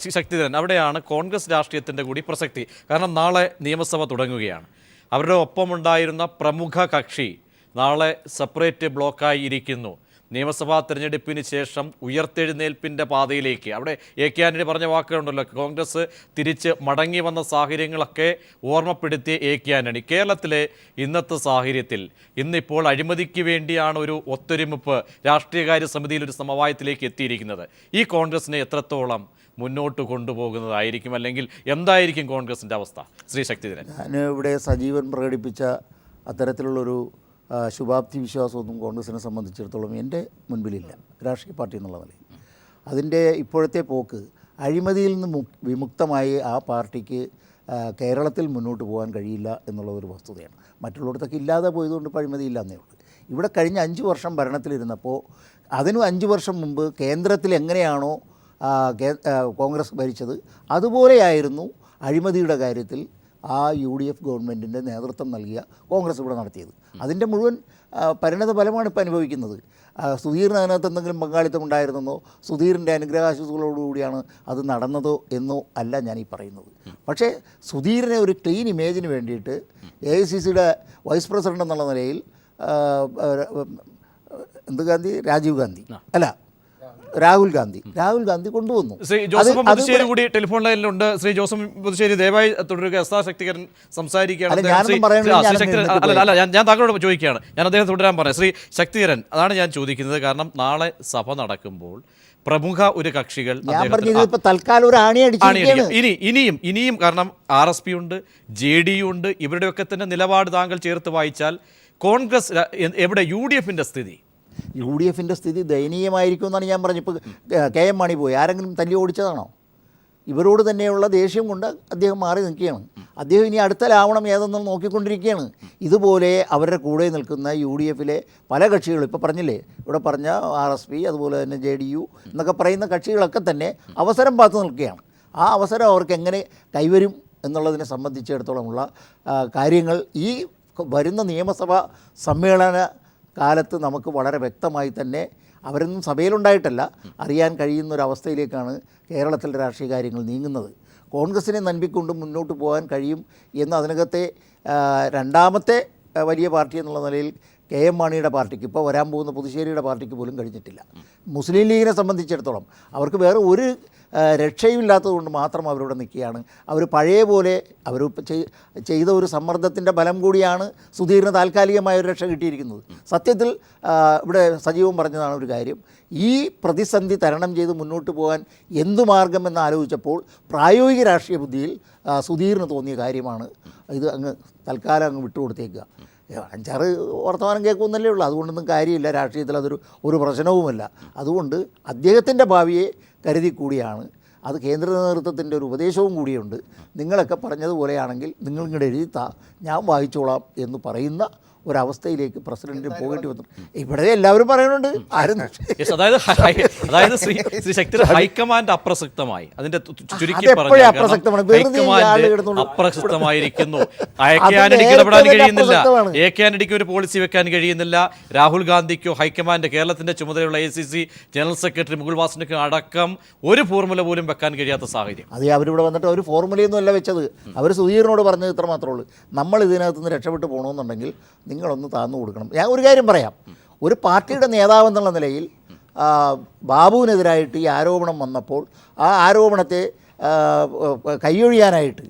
ശ്രീ ശക്തിധരൻ, അവിടെയാണ് കോൺഗ്രസ് രാഷ്ട്രീയത്തിൻ്റെ കൂടി പ്രസക്തി. കാരണം നാളെ നിയമസഭ തുടങ്ങുകയാണ്. അവരുടെ ഒപ്പമുണ്ടായിരുന്ന പ്രമുഖ കക്ഷി നാളെ സെപ്പറേറ്റ് ബ്ലോക്കായി ഇരിക്കുന്നു. നിയമസഭാ തെരഞ്ഞെടുപ്പിന് ശേഷം ഉയർത്തെഴുന്നേൽപ്പിൻ്റെ പാതയിലേക്ക്, അവിടെ എ കെ ആന്റണി പറഞ്ഞ വാക്കുകളുണ്ടല്ലോ, കോൺഗ്രസ് തിരിച്ച് മടങ്ങി വന്ന സാഹചര്യങ്ങളൊക്കെ ഓർമ്മപ്പെടുത്തിയ എ കെ ആന്റണി, കേരളത്തിലെ ഇന്നത്തെ സാഹചര്യത്തിൽ ഇന്നിപ്പോൾ അഴിമതിക്ക് വേണ്ടിയാണ് ഒരു ഒത്തൊരുമിപ്പ് രാഷ്ട്രീയകാര്യ സമിതിയിൽ ഒരു സമവായത്തിലേക്ക് എത്തിയിരിക്കുന്നത്. ഈ കോൺഗ്രസിനെ എത്രത്തോളം മുന്നോട്ട് കൊണ്ടുപോകുന്നതായിരിക്കും, അല്ലെങ്കിൽ എന്തായിരിക്കും കോൺഗ്രസിൻ്റെ അവസ്ഥ? ശ്രീ ശക്തിധരൻ. ഞാൻ ഇവിടെ സജീവൻ പ്രകടിപ്പിച്ച അത്തരത്തിലുള്ളൊരു ശുഭാപ്തി വിശ്വാസമൊന്നും കോൺഗ്രസിനെ സംബന്ധിച്ചിടത്തോളം എൻ്റെ മുൻപിലില്ല, രാഷ്ട്രീയ പാർട്ടി എന്നുള്ള നിലയിൽ. അതിൻ്റെ ഇപ്പോഴത്തെ പോക്ക് അഴിമതിയിൽ നിന്ന് വിമുക്തമായി ആ പാർട്ടിക്ക് കേരളത്തിൽ മുന്നോട്ട് പോകാൻ കഴിയില്ല എന്നുള്ളതൊരു വസ്തുതയാണ്. മറ്റുള്ളിടത്തൊക്കെ ഇല്ലാതെ പോയതുകൊണ്ട് ഇപ്പോൾ അഴിമതി ഇല്ലാന്നേ ഉള്ളൂ. ഇവിടെ കഴിഞ്ഞ 5 വർഷം ഭരണത്തിലിരുന്നപ്പോൾ അതിനും 5 വർഷം മുമ്പ് കേന്ദ്രത്തിൽ എങ്ങനെയാണോ കോൺഗ്രസ് ഭരിച്ചത് അതുപോലെയായിരുന്നു അഴിമതിയുടെ കാര്യത്തിൽ ആ UDF ഗവൺമെൻറ്റിൻ്റെ നേതൃത്വം നൽകിയ കോൺഗ്രസ് ഇവിടെ നടത്തിയത്. അതിൻ്റെ മുഴുവൻ പരിണത ഫലമാണ് ഇപ്പോൾ അനുഭവിക്കുന്നത്. സുധീറിന് അതിനകത്ത് എന്തെങ്കിലും പങ്കാളിത്തം ഉണ്ടായിരുന്നെന്നോ സുധീറിൻ്റെ അനുഗ്രഹാശിസുകളോടുകൂടിയാണ് അത് നടന്നതോ എന്നോ അല്ല ഞാൻ ഈ പറയുന്നത്. പക്ഷേ സുധീറിനെ ഒരു ക്ലീൻ ഇമേജിന് വേണ്ടിയിട്ട് AICCയുടെ വൈസ് പ്രസിഡൻ്റ് എന്നുള്ള നിലയിൽ രാഹുൽ ഗാന്ധി കൊണ്ടുവന്നു. ശ്രീ ജോസഫ് മുതുശ്ശേരി കൂടി ടെലിഫോൺ ലൈനിലുണ്ട്. ശ്രീ ജോസഫ് മുതുശ്ശേരി, ദയവായി തുടരുക. എസ് ആർ ശക്തിധരൻ സംസാരിക്കുകയാണ്. ഞാൻ താങ്കളോട് ചോദിക്കുകയാണ്, ഞാൻ അദ്ദേഹം തുടരാൻ പറയാം. ശ്രീ ശക്തിധരൻ, അതാണ് ഞാൻ ചോദിക്കുന്നത്. കാരണം നാളെ സഭ നടക്കുമ്പോൾ പ്രമുഖ ഒരു കക്ഷികൾ ഇനിയും കാരണം RSP ഉണ്ട്, JDU ഉണ്ട്, ഇവരുടെയൊക്കെ തന്നെ നിലപാട് താങ്കൾ ചേർത്ത് വായിച്ചാൽ കോൺഗ്രസ് എവിടെ, UDFന്റെ സ്ഥിതി? UDFൻ്റെ സ്ഥിതി ദയനീയമായിരിക്കും എന്നാണ് ഞാൻ പറഞ്ഞത്. ഇപ്പോൾ KM മാണി പോയി, ആരെങ്കിലും തല്ലി ഓടിച്ചതാണോ? ഇവരോട് തന്നെയുള്ള ദേഷ്യം കൊണ്ട് അദ്ദേഹം മാറി നിൽക്കുകയാണ്. അദ്ദേഹം ഇനി അടുത്തലാവണം ഏതെന്നും നോക്കിക്കൊണ്ടിരിക്കുകയാണ്. ഇതുപോലെ അവരുടെ കൂടെ നിൽക്കുന്ന UDFലെ പല കക്ഷികളും, ഇപ്പോൾ പറഞ്ഞില്ലേ, ഇവിടെ പറഞ്ഞ RSP, അതുപോലെ തന്നെ JDU എന്നൊക്കെ പറയുന്ന കക്ഷികളൊക്കെ തന്നെ അവസരം പാത്തു നിൽക്കുകയാണ്. ആ അവസരം അവർക്ക് എങ്ങനെ കൈവരും എന്നുള്ളതിനെ സംബന്ധിച്ചിടത്തോളമുള്ള കാര്യങ്ങൾ ഈ വരുന്ന നിയമസഭാ സമ്മേളന കാലത്ത് നമുക്ക് വളരെ വ്യക്തമായി തന്നെ, അവരൊന്നും സഭയിലുണ്ടായിട്ടല്ല, അറിയാൻ കഴിയുന്നൊരവസ്ഥയിലേക്കാണ് കേരളത്തിലെ രാഷ്ട്രീയ കാര്യങ്ങൾ നീങ്ങുന്നത്. കോൺഗ്രസിനെ നൻപിക്കൊണ്ട് മുന്നോട്ട് പോകാൻ കഴിയും എന്ന് അതിനകത്തെ രണ്ടാമത്തെ വലിയ പാർട്ടി എന്നുള്ള നിലയിൽ KM മാണിയുടെ പാർട്ടിക്ക്, ഇപ്പോൾ വരാൻ പോകുന്ന പുതുശ്ശേരിയുടെ പാർട്ടിക്ക് പോലും കഴിഞ്ഞിട്ടില്ല. മുസ്ലിം ലീഗിനെ സംബന്ധിച്ചിടത്തോളം അവർക്ക് വേറെ ഒരു രക്ഷയുമില്ലാത്തതുകൊണ്ട് മാത്രം അവരിവിടെ നിൽക്കുകയാണ്. അവർ പഴയ പോലെ അവർ ചെയ്ത ഒരു സമ്മർദ്ദത്തിൻ്റെ ബലം കൂടിയാണ് സുധീറിന് താൽക്കാലികമായ ഒരു രക്ഷ കിട്ടിയിരിക്കുന്നത്. സത്യത്തിൽ ഇവിടെ സജീവം പറഞ്ഞതാണ് ഒരു കാര്യം, ഈ പ്രതിസന്ധി തരണം ചെയ്ത് മുന്നോട്ട് പോകാൻ എന്തു മാർഗമെന്ന് ആലോചിച്ചപ്പോൾ പ്രായോഗിക രാഷ്ട്രീയ ബുദ്ധിയിൽ സുധീറിന് തോന്നിയ കാര്യമാണ് ഇത് അങ്ങ് തൽക്കാലം അങ്ങ് വിട്ടുകൊടുത്തേക്കുക. 5-6 വർത്തമാനം കേൾക്കുമെന്നല്ലേ ഉള്ളൂ, അതുകൊണ്ടൊന്നും കാര്യമില്ല, രാഷ്ട്രീയത്തിൽ ഒരു പ്രശ്നവുമല്ല. അതുകൊണ്ട് അദ്ദേഹത്തിൻ്റെ ഭാവിയെ കരുതി കൂടിയാണ്, അത് കേന്ദ്ര നേതൃത്വത്തിൻ്റെ ഒരു ഉപദേശവും കൂടിയുണ്ട്. നിങ്ങളൊക്കെ പറഞ്ഞതുപോലെയാണെങ്കിൽ നിങ്ങളിങ്ങോട്ട് എഴുതിത്താ, ഞാൻ വായിച്ചോളാം എന്ന് പറയുന്ന ഒരവസ്ഥയിലേക്ക് പ്രസിഡന്റിന് പോകേണ്ടി വന്നു. ഇവിടെ എല്ലാവരും പറയുന്നുണ്ട്, ആരും അതായത് ശ്രീ ശക്തി ഹൈക്കമാൻഡ് അപ്രസക്തമായി, അതിന്റെ ചുരുക്കി അപ്രസക്തമായിരിക്കുന്നു. ഇടപെടാൻ കഴിയുന്നില്ല, AKആന്റണിക്ക് ഒരു പോളിസി വെക്കാൻ കഴിയുന്നില്ല, രാഹുൽ ഗാന്ധിക്കോ ഹൈക്കമാൻഡ് കേരളത്തിന്റെ ചുമതലയുള്ള AICC ജനറൽ സെക്രട്ടറി മുകുൾ വാസ്നിക്കോ അടക്കം ഒരു ഫോർമുല പോലും വെക്കാൻ കഴിയാത്ത സാഹചര്യം. അതെ, അവരിവിടെ വന്നിട്ട് ഒരു ഫോർമുലയൊന്നും അല്ല വെച്ചത്. അവർ സുധീറിനോട് പറഞ്ഞത് ഇത്ര മാത്രമേ ഉള്ളൂ, നമ്മൾ ഇതിനകത്ത് നിന്ന് രക്ഷപ്പെട്ടു പോകണമെന്നുണ്ടെങ്കിൽ നിങ്ങളൊന്ന് താന്നു കൊടുക്കണം. ഞാൻ ഒരു കാര്യം പറയാം, ഒരു പാർട്ടിയുടെ നേതാവെന്നുള്ള നിലയിൽ ബാബുവിനെതിരായിട്ട് ഈ ആരോപണം വന്നപ്പോൾ ആ ആരോപണത്തെ കൈയൊഴിയാനായിട്ട്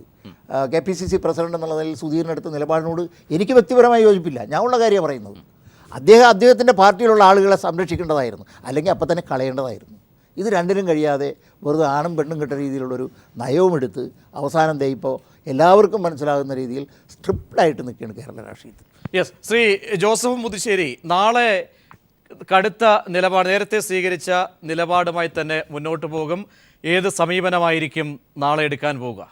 KPCC പ്രസിഡന്റ് എന്നുള്ള നിലയിൽ സുധീറിനടുത്ത നിലപാടിനോട് എനിക്ക് വ്യക്തിപരമായി യോജിപ്പില്ല. ഞാൻ ഉള്ള കാര്യമാണ് പറയുന്നത്. അദ്ദേഹത്തിൻ്റെ പാർട്ടിയിലുള്ള ആളുകളെ സംരക്ഷിക്കേണ്ടതായിരുന്നു, അല്ലെങ്കിൽ അപ്പം തന്നെ കളയേണ്ടതായിരുന്നു. ഇത് രണ്ടിനും കഴിയാതെ വെറുതെ ആണും പെണ്ണും കിട്ടുന്ന രീതിയിലുള്ളൊരു നയവുമെടുത്ത് അവസാനം ഇപ്പോൾ എല്ലാവർക്കും മനസ്സിലാകുന്ന രീതിയിൽ സ്ട്രിപ്റ്റായിട്ട് നിൽക്കുകയാണ് കേരള രാഷ്ട്രീയത്തിൽ. യെസ്, ശ്രീ ജോസഫ് മുതുശ്ശേരി, നാളെ കടുത്ത നിലപാട്, നേരത്തെ സ്വീകരിച്ച നിലപാടുമായി തന്നെ മുന്നോട്ട് പോകും. ഏത് സമീപനമായിരിക്കും നാളെ എടുക്കാൻ പോവുക?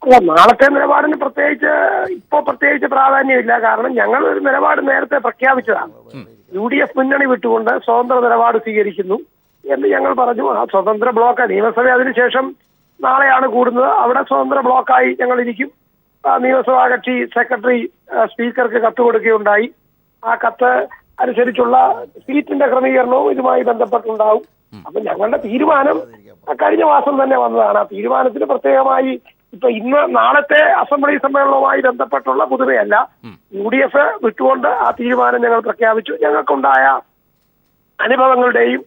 അല്ല, നാളത്തെ നിലപാടിന് പ്രത്യേകിച്ച് പ്രാധാന്യമില്ല. കാരണം ഞങ്ങൾ ഒരു നിലപാട് നേരത്തെ പ്രഖ്യാപിച്ചതാണ്. UDF മുന്നണി വിട്ടുകൊണ്ട് സ്വതന്ത്ര നിലപാട് സ്വീകരിക്കുന്നു എന്ന് ഞങ്ങൾ പറഞ്ഞു. ആ സ്വതന്ത്ര ബ്ലോക്ക് നിയമസഭ അതിനുശേഷം നാളെയാണ് കൂടുന്നത്. അവിടെ സ്വതന്ത്ര ബ്ലോക്കായി ഞങ്ങൾ ഇരിക്കും. നിയമസഭാ കക്ഷി സെക്രട്ടറി സ്പീക്കർക്ക് കത്ത് കൊടുക്കുകയുണ്ടായി. ആ കത്ത് അനുസരിച്ചുള്ള സീറ്റിന്റെ ക്രമീകരണവും ഇതുമായി ബന്ധപ്പെട്ടുണ്ടാവും. അപ്പൊ ഞങ്ങളുടെ തീരുമാനം കഴിഞ്ഞ മാസം തന്നെ വന്നതാണ്. ആ തീരുമാനത്തിന് പ്രത്യേകമായി ഇപ്പൊ ഇന്ന് നാളത്തെ അസംബ്ലി സമ്മേളനവുമായി ബന്ധപ്പെട്ടുള്ള പുതുമയല്ല. UDF വിട്ടുകൊണ്ട് ആ തീരുമാനം ഞങ്ങൾ പ്രഖ്യാപിച്ചു. ഞങ്ങൾക്കുണ്ടായ അനുഭവങ്ങളുടെയും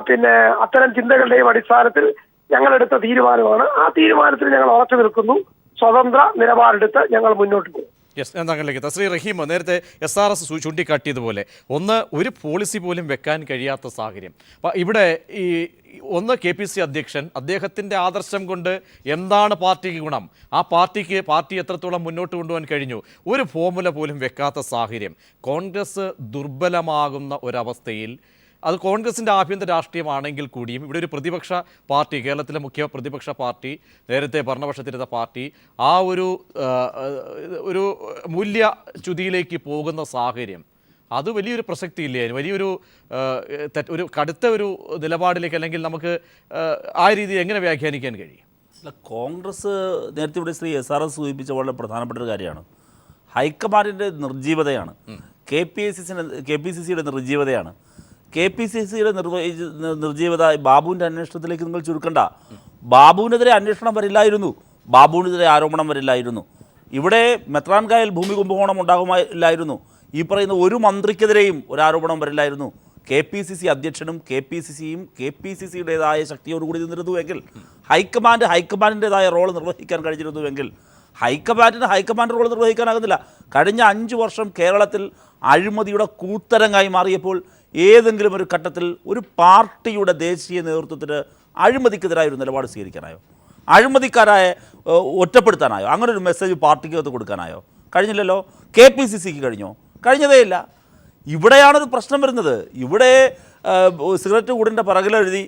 പിന്നെ അത്തരം ചിന്തകളുടെയും അടിസ്ഥാനത്തിൽ ഞങ്ങളെടുത്ത തീരുമാനമാണ്. ആ തീരുമാനത്തിൽ ഞങ്ങൾ ഉറച്ചു നിൽക്കുന്നു. സ്വതന്ത്ര നിലപാടെടുത്ത് ഞങ്ങൾ മുന്നോട്ട് പോകും. യെസ്, ഞാൻ താങ്കളിലേക്ക് എത്താം. ശ്രീ റഹീം, നേരത്തെ SRS ചൂണ്ടിക്കാട്ടിയതുപോലെ ഒരു പോളിസി പോലും വെക്കാൻ കഴിയാത്ത സാഹചര്യം. അപ്പം ഇവിടെ ഒന്ന് KPC അധ്യക്ഷൻ അദ്ദേഹത്തിൻ്റെ ആദർശം കൊണ്ട് എന്താണ് പാർട്ടിക്ക് ഗുണം, ആ പാർട്ടി എത്രത്തോളം മുന്നോട്ട് കൊണ്ടുപോകാൻ കഴിഞ്ഞു, ഒരു ഫോർമുല പോലും വെക്കാത്ത സാഹചര്യം. കോൺഗ്രസ് ദുർബലമാകുന്ന ഒരവസ്ഥയിൽ അത് കോൺഗ്രസിൻ്റെ ആഭ്യന്തര രാഷ്ട്രീയമാണെങ്കിൽ കൂടിയും ഇവിടെ ഒരു പ്രതിപക്ഷ പാർട്ടി, കേരളത്തിലെ മുഖ്യ പ്രതിപക്ഷ പാർട്ടി, നേരത്തെ ഭരണപക്ഷത്തിരുന്ന പാർട്ടി ആ ഒരു മൂല്യച്യുതിയിലേക്ക് പോകുന്ന സാഹചര്യം, അത് വലിയൊരു പ്രസക്തിയില്ലേ, വലിയൊരു ഒരു കടുത്ത ഒരു നിലപാടിലേക്ക്, അല്ലെങ്കിൽ നമുക്ക് ആ രീതിയിൽ എങ്ങനെ വ്യാഖ്യാനിക്കാൻ കഴിയും? അല്ല, കോൺഗ്രസ് നേരത്തെ ഇവിടെ ശ്രീ SRS സൂചിപ്പിച്ച വളരെ പ്രധാനപ്പെട്ട ഒരു കാര്യമാണ്. ഹൈക്കമാൻഡിൻ്റെ നിർജ്ജീവതയാണ്, KPCCയുടെ നിർജ്ജീവതയാണ്. KPCCയുടെ നിർജ്ജീവത ബാബുവിൻ്റെ അന്വേഷണത്തിലേക്ക് നിങ്ങൾ ചുരുക്കണ്ട. ബാബുവിനെതിരെ അന്വേഷണം വരില്ലായിരുന്നു, ബാബുവിനെതിരെ ആരോപണം വരില്ലായിരുന്നു. ഇവിടെ മെത്രാൻകായൽ ഭൂമി കുംഭകോണം ഉണ്ടാകുമായില്ലായിരുന്നു. ഈ പറയുന്ന ഒരു മന്ത്രിക്കെതിരെയും ഒരു ആരോപണം വരില്ലായിരുന്നു. KPCC അധ്യക്ഷനും KPCCയും KPCCയുടേതായ ശക്തിയോടുകൂടി നിന്നിരുന്നുവെങ്കിൽ, ഹൈക്കമാൻഡിൻ്റെതായ റോൾ നിർവഹിക്കാൻ കഴിഞ്ഞിരുന്നുവെങ്കിൽ, ഹൈക്കമാൻഡ് റോൾ നിർവഹിക്കാനാകുന്നില്ല. കഴിഞ്ഞ 5 വർഷം കേരളത്തിൽ അഴിമതിയുടെ കൂത്തരങ്ങായി മാറിയപ്പോൾ ഏതെങ്കിലും ഒരു ഘട്ടത്തിൽ ഒരു പാർട്ടിയുടെ ദേശീയ നേതൃത്വത്തിന് അഴിമതിക്കെതിരായ ഒരു നിലപാട് സ്വീകരിക്കാനായോ? അഴിമതിക്കാരായ ഒറ്റപ്പെടുത്താനായോ? അങ്ങനെ ഒരു മെസ്സേജ് പാർട്ടിക്കകത്ത് കൊടുക്കാനായോ? കഴിഞ്ഞില്ലല്ലോ. KPCCക്ക് കഴിഞ്ഞോ? കഴിഞ്ഞതേയില്ല. ഇവിടെയാണൊരു പ്രശ്നം വരുന്നത്. ഇവിടെ സിഗരറ്റ് കൂടിൻ്റെ പിറകിലെഴുതി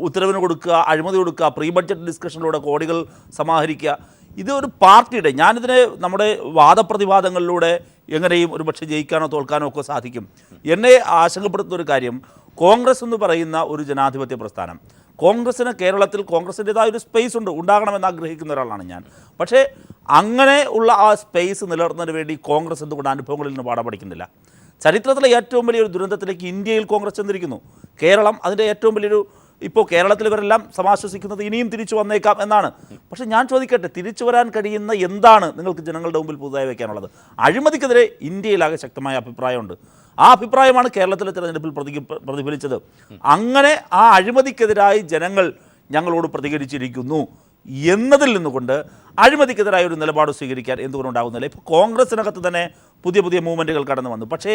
ഉത്തരവിന് കൊടുക്കുക, അഴിമതി കൊടുക്കുക, പ്രീ ബഡ്ജറ്റ് ഡിസ്കഷനിലൂടെ കോടികൾ സമാഹരിക്കുക. ഇത് ഒരു പാർട്ടിയുടെ, ഞാനിതിനെ നമ്മുടെ വാദപ്രതിവാദങ്ങളിലൂടെ എങ്ങനെയും ഒരു പക്ഷേ ജയിക്കാനോ തോൽക്കാനോ ഒക്കെ സാധിക്കും. എന്നെ ആശങ്കപ്പെടുത്തുന്ന ഒരു കാര്യം, കോൺഗ്രസ് എന്ന് പറയുന്ന ഒരു ജനാധിപത്യ പ്രസ്ഥാനം, കോൺഗ്രസ്സിന് കേരളത്തിൽ കോൺഗ്രസിൻ്റെതായ ഒരു സ്പേസ് ഉണ്ടാകണമെന്ന് ആഗ്രഹിക്കുന്ന ഒരാളാണ് ഞാൻ. പക്ഷേ അങ്ങനെ ഉള്ള ആ സ്പേസ് നിലനിർത്തുന്നതിന് വേണ്ടി കോൺഗ്രസ് എന്തുകൊണ്ട് അനുഭവങ്ങളിൽ നിന്ന് പാഠം പഠിക്കുന്നില്ല? ചരിത്രത്തിലെ ഏറ്റവും വലിയൊരു ദുരന്തത്തിലേക്ക് ഇന്ത്യയിൽ കോൺഗ്രസ് ചെന്നിരിക്കുന്നു. കേരളം അതിൻ്റെ ഏറ്റവും വലിയൊരു, ഇപ്പോൾ കേരളത്തിൽ ഇവരെല്ലാം സമാശ്വസിക്കുന്നത് ഇനിയും തിരിച്ചു വന്നേക്കാം എന്നാണ്. പക്ഷേ ഞാൻ ചോദിക്കട്ടെ, തിരിച്ചു വരാൻ കഴിയുന്ന എന്താണ് നിങ്ങൾക്ക് ജനങ്ങളുടെ മുമ്പിൽ പുതുതായി വയ്ക്കാനുള്ളത്? അഴിമതിക്കെതിരെ ഇന്ത്യയിലാകെ ശക്തമായ അഭിപ്രായമുണ്ട്. ആ അഭിപ്രായമാണ് കേരളത്തിലെ തിരഞ്ഞെടുപ്പിൽ പ്രതിഫലിച്ചത്. അങ്ങനെ ആ അഴിമതിക്കെതിരായി ജനങ്ങൾ ഞങ്ങളോട് പ്രതികരിച്ചിരിക്കുന്നു എന്നതിൽ നിന്നുകൊണ്ട് അഴിമതിക്കെതിരായ ഒരു നിലപാട് സ്വീകരിക്കാൻ എന്തുകൊണ്ടുണ്ടാകുന്നില്ല? ഇപ്പോൾ കോൺഗ്രസിനകത്ത് തന്നെ പുതിയ മൂവ്മെൻറ്റുകൾ കടന്നു വന്നു. പക്ഷേ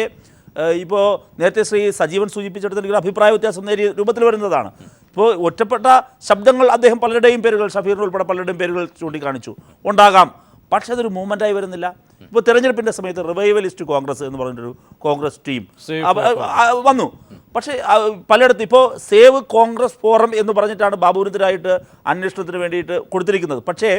ഇപ്പോൾ നേരത്തെ ശ്രീ സജീവൻ സൂചിപ്പിച്ചെടുത്തെങ്കിൽ അഭിപ്രായ വ്യത്യാസം നേരിയ രൂപത്തിൽ വരുന്നതാണ്. ഇപ്പോൾ ഒറ്റപ്പെട്ട ശബ്ദങ്ങൾ അദ്ദേഹം പലരുടെയും പേരുകൾ, ഷഫീറിന് ഉൾപ്പെടെ പലരുടെയും പേരുകൾ ചൂണ്ടിക്കാണിച്ചു, ഉണ്ടാകാം. പക്ഷേ അതൊരു മൂവ്മെൻറ്റായി വരുന്നില്ല. ഇപ്പോൾ തെരഞ്ഞെടുപ്പിൻ്റെ സമയത്ത് റിവൈവലിസ്റ്റ് കോൺഗ്രസ് എന്ന് പറഞ്ഞൊരു കോൺഗ്രസ് ടീം വന്നു. പക്ഷേ പലയിടത്തും ഇപ്പോൾ സേവ് കോൺഗ്രസ് ഫോറം എന്ന് പറഞ്ഞിട്ടാണ് ബാബുവിനെതിരായിട്ട് അന്വേഷണത്തിന് വേണ്ടിയിട്ട് കൊടുത്തിരിക്കുന്നത്. പക്ഷേ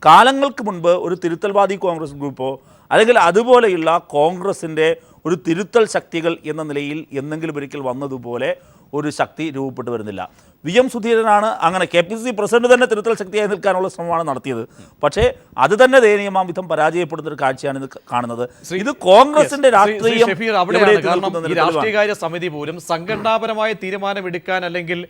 കാലങ്ങൾക്ക് മുൻപ് ഒരു തിരുത്തൽവാദി കോൺഗ്രസ് ഗ്രൂപ്പോ അല്ലെങ്കിൽ അതുപോലെയുള്ള കോൺഗ്രസിൻ്റെ ഒരു തിരുത്തൽ ശക്തികൾ എന്ന നിലയിൽ എന്നെങ്കിലും ഒരിക്കൽ വന്നതുപോലെ ഒരു ശക്തി രൂപപ്പെട്ടു വരുന്നില്ല. VM സുധീരനാണ് അങ്ങനെ KPCC പ്രസിഡന്റ് തന്നെ തിരുത്തൽ ശക്തിയായി നിൽക്കാനുള്ള ശ്രമമാണ് നടത്തിയത്. പക്ഷേ അത് തന്നെ ദയനീയമാം വിധം പരാജയപ്പെടുന്ന ഒരു കാഴ്ചയാണ് ഇത് കാണുന്നത്. ഇത് കോൺഗ്രസിന്റെ രാഷ്ട്രീയം. രാഷ്ട്രീയകാര്യ സമിതി പോലും സംഘടനാപരമായ തീരുമാനമെടുക്കാൻ അല്ലെങ്കിൽ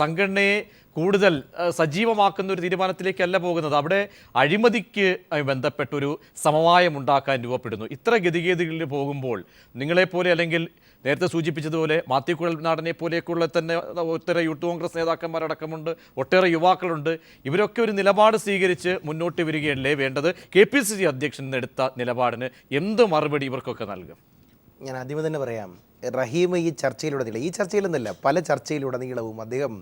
സംഘടനയെ കൂടുതൽ സജീവമാക്കുന്ന ഒരു തീരുമാനത്തിലേക്കല്ല പോകുന്നത്. അവിടെ അഴിമതിക്ക് ബന്ധപ്പെട്ടൊരു സമവായം ഉണ്ടാക്കാൻ രൂപപ്പെടുന്നു. ഇത്ര ഗതികേടുകളിൽ പോകുമ്പോൾ നിങ്ങളെപ്പോലെ, അല്ലെങ്കിൽ നേരത്തെ സൂചിപ്പിച്ചതുപോലെ മാത്യു കുഴൽനാടനെ പോലെയൊക്കെയുള്ള തന്നെ ഒട്ടേറെ യൂത്ത് കോൺഗ്രസ് നേതാക്കന്മാരടക്കമുണ്ട്, ഒട്ടേറെ യുവാക്കളുണ്ട്. ഇവരൊക്കെ ഒരു നിലപാട് സ്വീകരിച്ച് മുന്നോട്ട് വരികയല്ലേ വേണ്ടത്? KPCC അധ്യക്ഷൻ എടുത്ത നിലപാടിന് എന്ത് മറുപടി ഇവർക്കൊക്കെ നൽകും? ഞാൻ ആദ്യമേ തന്നെ പറയാം, റഹീം ഈ ചർച്ചയിലെന്നല്ല പല ചർച്ചയിലുടനീളവും അദ്ദേഹം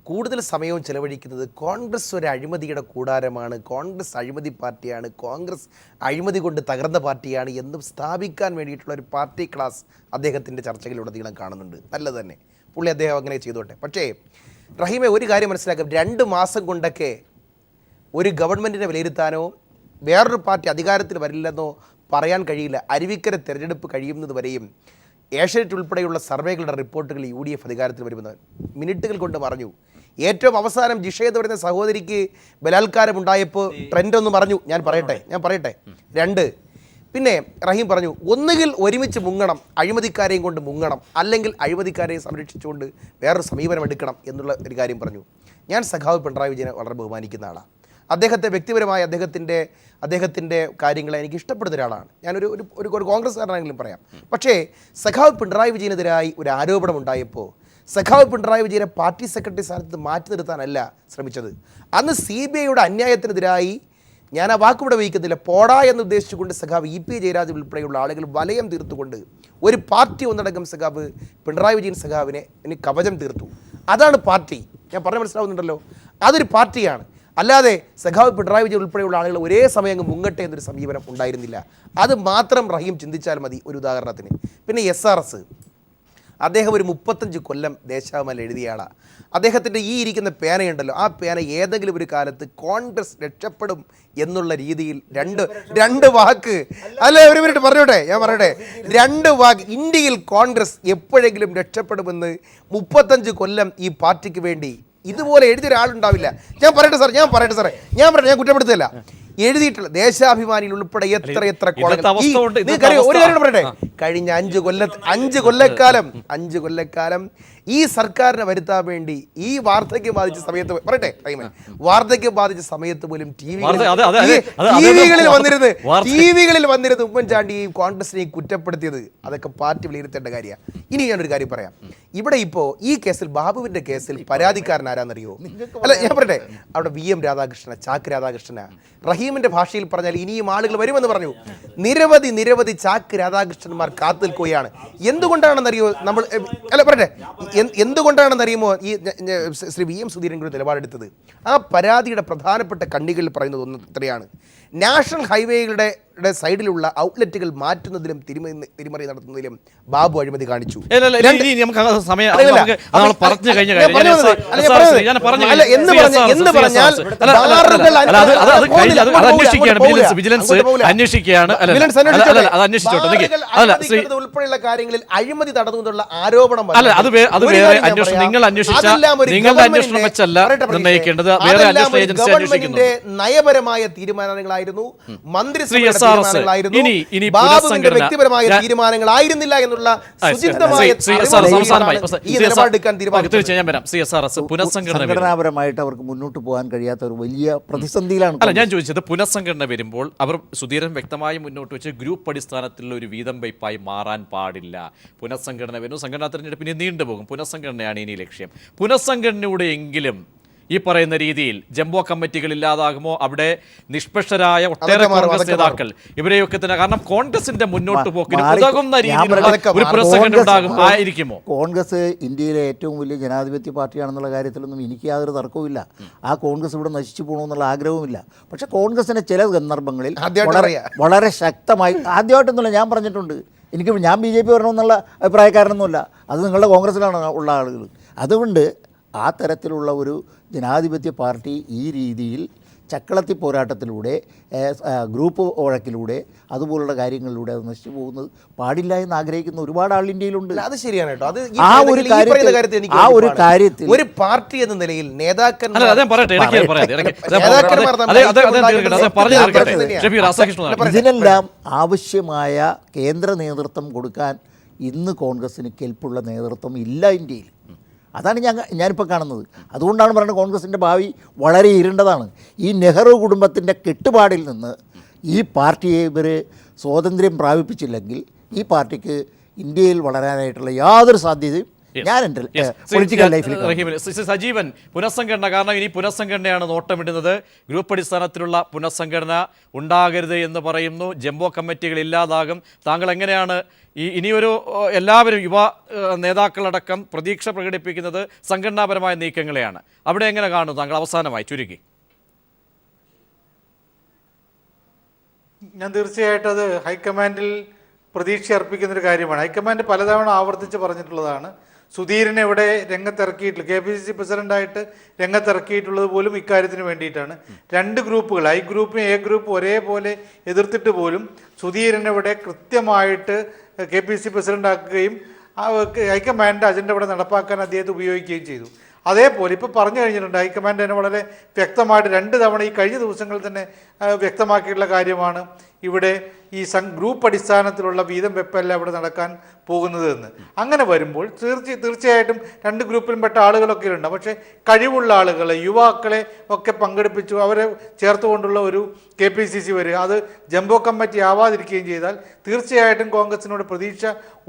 കൂടുതൽ സമയവും ചെലവഴിക്കുന്നത് കോൺഗ്രസ് ഒരു അഴിമതിയുടെ കൂടാരമാണ്, കോൺഗ്രസ് അഴിമതി പാർട്ടിയാണ്, കോൺഗ്രസ് അഴിമതി കൊണ്ട് തകർന്ന പാർട്ടിയാണ് എന്നും സ്ഥാപിക്കാൻ വേണ്ടിയിട്ടുള്ള ഒരു പാർട്ടി ക്ലാസ് അദ്ദേഹത്തിൻ്റെ ചർച്ചകളിലുടനീളം കാണുന്നുണ്ട്. നല്ലത് തന്നെ, പുള്ളി അദ്ദേഹം അങ്ങനെ ചെയ്തോട്ടെ. പക്ഷേ റഹീമെ, ഒരു കാര്യം മനസ്സിലാക്കാം, 2 മാസം കൊണ്ടൊക്കെ ഒരു ഗവൺമെൻറ്റിനെ വിലയിരുത്താനോ വേറൊരു പാർട്ടി അധികാരത്തിൽ വരില്ലെന്നോ പറയാൻ കഴിയില്ല. അരുവിക്കര തിരഞ്ഞെടുപ്പ് കഴിയുന്നത് വരെയും ഏഷ്യാനെറ്റ് ഉൾപ്പെടെയുള്ള സർവേകളുടെ റിപ്പോർട്ടുകൾ UDF അധികാരത്തിൽ വരുമെന്ന് മിനിറ്റുകൾ കൊണ്ട് പറഞ്ഞു. ഏറ്റവും അവസാനം ജിഷ എന്ന് പറയുന്ന സഹോദരിക്ക് ബലാത്കാരം ഉണ്ടായപ്പോൾ ട്രെൻഡ് ഒന്ന് പറഞ്ഞു. ഞാൻ പറയട്ടെ 2, പിന്നെ റഹീം പറഞ്ഞു ഒന്നുകിൽ ഒരുമിച്ച് മുങ്ങണം, അഴിമതിക്കാരെയും കൊണ്ട് മുങ്ങണം, അല്ലെങ്കിൽ അഴിമതിക്കാരെ സംരക്ഷിച്ചുകൊണ്ട് വേറൊരു സമീപനം എടുക്കണം എന്നുള്ള ഒരു കാര്യം പറഞ്ഞു. ഞാൻ സഖാവ് പിണറായി വിജയനെ വളരെ ബഹുമാനിക്കുന്ന ആളാണ്. അദ്ദേഹത്തെ വ്യക്തിപരമായ അദ്ദേഹത്തിൻ്റെ കാര്യങ്ങളെ എനിക്ക് ഇഷ്ടപ്പെടുന്ന ഒരാളാണ്. ഞാനൊരു കോൺഗ്രസ്സുകാരനാണെങ്കിലും പറയാം. പക്ഷേ സഖാവ് പിണറായി വിജയനെതിരായി ഒരു ആരോപണം ഉണ്ടായപ്പോൾ സഖാവ് പിണറായി വിജയനെ പാർട്ടി സെക്രട്ടറി സ്ഥാനത്ത് മാറ്റി നിർത്താനല്ല ശ്രമിച്ചത്. അന്ന് CBIയുടെ അന്യായത്തിനെതിരായി ഞാൻ ആ വാക്കുകൂടെ വഹിക്കുന്നില്ല, പോടാ എന്ന് ഉദ്ദേശിച്ചുകൊണ്ട് സഖാവ് EP ജയരാജൻ ഉൾപ്പെടെയുള്ള ആളുകൾ വലയം തീർത്തുകൊണ്ട് ഒരു പാർട്ടി ഒന്നടങ്കം സഖാവ് പിണറായി വിജയൻ സഖാവിനെ കവചം തീർത്തു. അതാണ് പാർട്ടി. ഞാൻ പറഞ്ഞ മനസ്സിലാവുന്നുണ്ടല്ലോ, അതൊരു പാർട്ടിയാണ്. അല്ലാതെ സഖാവ് പിണറായി വിജയൻ ഉൾപ്പെടെയുള്ള ആളുകൾ ഒരേ സമയം അങ്ങ് മുങ്ങട്ടെ എന്നൊരു സമീപനം ഉണ്ടായിരുന്നില്ല. അത് മാത്രം റഹീം ചിന്തിച്ചാൽ മതി ഒരു ഉദാഹരണത്തിന്. പിന്നെ SRS അദ്ദേഹം ഒരു 35 കൊല്ലം ദേശാഭിമാനിൽ എഴുതിയ ആളാണ്. അദ്ദേഹത്തിൻ്റെ ഈ ഇരിക്കുന്ന പേനയുണ്ടല്ലോ, ആ പേന ഏതെങ്കിലും ഒരു കാലത്ത് കോൺഗ്രസ് രക്ഷപ്പെടും എന്നുള്ള രീതിയിൽ രണ്ട് വാക്ക് അല്ല ഒരു മിനിറ്റ് പറഞ്ഞോട്ടെ, ഞാൻ പറയട്ടെ, 2 വാക്ക് ഇന്ത്യയിൽ കോൺഗ്രസ് എപ്പോഴെങ്കിലും രക്ഷപ്പെടുമെന്ന് 35 കൊല്ലം ഈ പാർട്ടിക്ക് വേണ്ടി ഇതുപോലെ എഴുതിയ ഒരാളുണ്ടാവില്ല. ഞാൻ പറയട്ടെ സാറേ, ഞാൻ കുറ്റപ്പെടുത്തില്ല. എഴുതിയിട്ടുള്ള ദേശാഭിമാനിയിൽ ഉൾപ്പെടെ എത്ര ഒരു കാര്യം പറയട്ടെ, കഴിഞ്ഞ 5 കൊല്ലക്കാലം ഈ സർക്കാരിനെ വരുത്താൻ വേണ്ടി ഈ വാർദ്ധക്യം ബാധിച്ച സമയത്ത് പറയട്ടെ വാർദ്ധക്യം ബാധിച്ച സമയത്ത് പോലും ടിവികളിൽ വന്നിരുന്ന് ഉമ്മൻചാണ്ടി കോൺഗ്രസിനെ കുറ്റപ്പെടുത്തിയത് അതൊക്കെ പാർട്ടി വിലയിരുത്തേണ്ട കാര്യമാണ്. ഇനി ഞാനൊരു കാര്യം പറയാം. ഇവിടെ ഇപ്പോൾ ഈ കേസിൽ ബാബുവിന്റെ കേസിൽ പരാതിക്കാരൻ ആരാന്നറിയോ? അല്ല ഞാൻ പറയട്ടെ, അവിടെ VM രാധാകൃഷ്ണൻ, ചാക്ക് രാധാകൃഷ്ണൻ, റഹീമിന്റെ ഭാഷയിൽ പറഞ്ഞാൽ ഇനിയും ആളുകൾ വരുമെന്ന് പറഞ്ഞു. നിരവധി ചാക്ക് രാധാകൃഷ്ണന്മാർ കാത്തു നിൽക്കുകയാണ്. എന്തുകൊണ്ടാണെന്നറിയോ നമ്മൾ പറയട്ടെ, എന്തുകൊണ്ടാണെന്നറിയുമോ ഈ ശ്രീ VM സുധീരൻ കൂടി നിലപാടെടുത്തത്? ആ പരാതിയുടെ പ്രധാനപ്പെട്ട കണ്ണികളിൽ പറയുന്നത് ഒന്ന് ഇത്രയാണ്: നാഷണൽ ഹൈവേകളുടെ സൈഡിലുള്ള ഔട്ട്ലെറ്റുകൾ മാറ്റുന്നതിലും തിരിമറി നടത്തുന്നതിലും ബാബു അഴിമതി കാണിച്ചു. ഉൾപ്പെടെയുള്ള കാര്യങ്ങളിൽ അഴിമതി നടത്തുന്നുള്ള ആരോപണം ഗവൺമെന്റിന്റെ നയപരമായ തീരുമാനങ്ങളായിരുന്നു, മന്ത്രിസഭയുടെ വ്യക്തിപരമായ തീരുമാനങ്ങളായിരുന്നില്ല എന്നുള്ള സംഘടനാപരമായിട്ട് അവർക്ക് മുന്നോട്ട് പോകാൻ കഴിയാത്ത ഒരു വലിയ പ്രതിസന്ധിയിലാണ്. അല്ല ഞാൻ ചോദിച്ചത്, പുനഃസംഘടന വരുമ്പോൾ അവർ സുധീരൻ വ്യക്തമായി മുന്നോട്ട് വെച്ച് ഗ്രൂപ്പ് അടിസ്ഥാനത്തിലുള്ള ഒരു വീതം വയ്പായി മാറാൻ പാടില്ല. പുനഃസംഘടന വരുന്നു, സംഘടനാ തെരഞ്ഞെടുപ്പിന് നീണ്ടുപോകും, പുനഃസംഘടനയാണ് ഇനി ലക്ഷ്യം. പുനഃസംഘടനയുടെ എങ്കിലും ഈ പറയുന്ന രീതിയിൽ ജംബോ കമ്മിറ്റികൾ ഇല്ലാതാകുമോ? അവിടെ നിഷ്പക്ഷരായ ഒട്ടേറെ കോൺഗ്രസ് നേതാക്കൾ ഇവരെയൊക്കെ തന്നെ, കാരണം കോൺഗ്രസിന്റെ മുന്നോട്ട് പോക്കിന് ഉതകുന്ന രീതിയിലുള്ള ഒരു പുനഃസംഘടന ഉണ്ടാകും ആയിരിക്കുമോ? കോൺഗ്രസ് ഇന്ത്യയിലെ ഏറ്റവും വലിയ ജനാധിപത്യ പാർട്ടിയാണെന്നുള്ള കാര്യത്തിലൊന്നും എനിക്ക് യാതൊരു തർക്കവുമില്ല. ആ കോൺഗ്രസ് ഇവിടെ നശിച്ചു പോകണമെന്നുള്ള ആഗ്രഹവുമില്ല. പക്ഷെ കോൺഗ്രസിന്റെ ചില സന്ദർഭങ്ങളിൽ വളരെ ശക്തമായി, ആദ്യമായിട്ടൊന്നുമില്ല, ഞാൻ പറഞ്ഞിട്ടുണ്ട്, ഞാൻ BJP വരണമെന്നുള്ള അഭിപ്രായക്കാരനൊന്നുമില്ല, അത് നിങ്ങളുടെ കോൺഗ്രസ്സിലാണ് ഉള്ള ആളുകൾ. അതുകൊണ്ട് ആ തരത്തിലുള്ള ഒരു ജനാധിപത്യ പാർട്ടി ഈ രീതിയിൽ ചക്കളത്തി പോരാട്ടത്തിലൂടെ, ഗ്രൂപ്പ് വഴക്കിലൂടെ, അതുപോലുള്ള കാര്യങ്ങളിലൂടെ അത് നശിച്ചു പോകുന്നത് പാടില്ല എന്ന് ആഗ്രഹിക്കുന്ന ഒരുപാട് ആൾ ഇന്ത്യയിലുണ്ട്. അത് ശരിയാണ് കേട്ടോ. അത് ആ ഒരു കാര്യത്തിൽ ഒരു പാർട്ടി എന്ന നിലയിൽ ഇതിനെല്ലാം ആവശ്യമായ കേന്ദ്ര നേതൃത്വം കൊടുക്കാൻ ഇന്ന് കോൺഗ്രസിന് കെൽപ്പുള്ള നേതൃത്വം ഇല്ല ഇന്ത്യയിൽ. അതാണ് ഞാനിപ്പോൾ കാണുന്നത്. അതുകൊണ്ടാണ് പറയുന്നത് കോൺഗ്രസിൻ്റെ ഭാവി വളരെ ഇരുണ്ടതാണ്. ഈ നെഹ്റു കുടുംബത്തിൻ്റെ കെട്ടുപാടിൽ നിന്ന് ഈ പാർട്ടിയെ ഇവർ സ്വാതന്ത്ര്യം പ്രാപിപ്പിച്ചില്ലെങ്കിൽ ഈ പാർട്ടിക്ക് ഇന്ത്യയിൽ വളരാനായിട്ടുള്ള യാതൊരു സാധ്യതയും ഞാൻ എൻ്റെ പൊളിറ്റിക്കൽ ലൈഫിൽ. സജീവൻ, പുനഃസംഘടന, കാരണം ഇനി പുനഃസംഘടനയാണ് നോട്ടമിടുന്നത്. ഗ്രൂപ്പ് അടിസ്ഥാനത്തിലുള്ള പുനഃസംഘടന ഉണ്ടാകരുത് എന്ന് പറയുന്നു, ജംബോ കമ്മിറ്റികൾ ഇല്ലാതാകും. താങ്കൾ എങ്ങനെയാണ് ഇനിയൊരു എല്ലാവരും യുവ നേതാക്കളടക്കം പ്രതീക്ഷ പ്രകടിപ്പിക്കുന്നത് സംഘടനാപരമായ നീക്കങ്ങളെയാണ്, അവിടെ എങ്ങനെ കാണുന്നു താങ്കൾ? അവസാനമായി ചുരുക്കി. ഞാൻ തീർച്ചയായിട്ടും അത് ഹൈക്കമാൻഡിൽ പ്രതീക്ഷ അർപ്പിക്കുന്നൊരു കാര്യമാണ്. ഹൈക്കമാൻഡ് പലതവണ ആവർത്തിച്ച് പറഞ്ഞിട്ടുള്ളതാണ്, സുധീരനെ ഇവിടെ രംഗത്തിറക്കിയിട്ടുള്ള KPCC പ്രസിഡൻ്റായിട്ട് രംഗത്തിറക്കിയിട്ടുള്ളത് പോലും ഇക്കാര്യത്തിന് വേണ്ടിയിട്ടാണ്. രണ്ട് ഗ്രൂപ്പുകൾ, ഐ ഗ്രൂപ്പും എ ഗ്രൂപ്പും ഒരേപോലെ എതിർത്തിട്ട് പോലും സുധീരനെ ഇവിടെ കൃത്യമായിട്ട് KPCC പ്രസിഡൻ്റാക്കുകയും ഹൈക്കമാൻഡ് അജണ്ട ഇവിടെ നടപ്പാക്കാൻ അദ്ദേഹത്തെ ഉപയോഗിക്കുകയും ചെയ്തു. അതേപോലെ ഇപ്പോൾ പറഞ്ഞു കഴിഞ്ഞിട്ടുണ്ട്, ഹൈക്കമാൻഡ് തന്നെ വളരെ വ്യക്തമായിട്ട് 2 തവണ ഈ കഴിഞ്ഞ ദിവസങ്ങളിൽ തന്നെ വ്യക്തമാക്കിയിട്ടുള്ള കാര്യമാണ് ഇവിടെ ഈ ഗ്രൂപ്പ് അടിസ്ഥാനത്തിലുള്ള വീതം വെപ്പല്ല ഇവിടെ നടക്കാൻ പോകുന്നത് എന്ന്. അങ്ങനെ വരുമ്പോൾ തീർച്ചയായിട്ടും 2 ഗ്രൂപ്പിലും പെട്ട ആളുകളൊക്കെ ഉണ്ട്. പക്ഷേ കഴിവുള്ള ആളുകളെ, യുവാക്കളെ ഒക്കെ പങ്കെടുപ്പിച്ചു അവരെ ചേർത്തുകൊണ്ടുള്ള ഒരു KPCC വരിക, അത് ജംബോ കമ്മിറ്റി ആവാതിരിക്കുകയും ചെയ്താൽ തീർച്ചയായിട്ടും കോൺഗ്രസിനോട് പ്രതീക്ഷ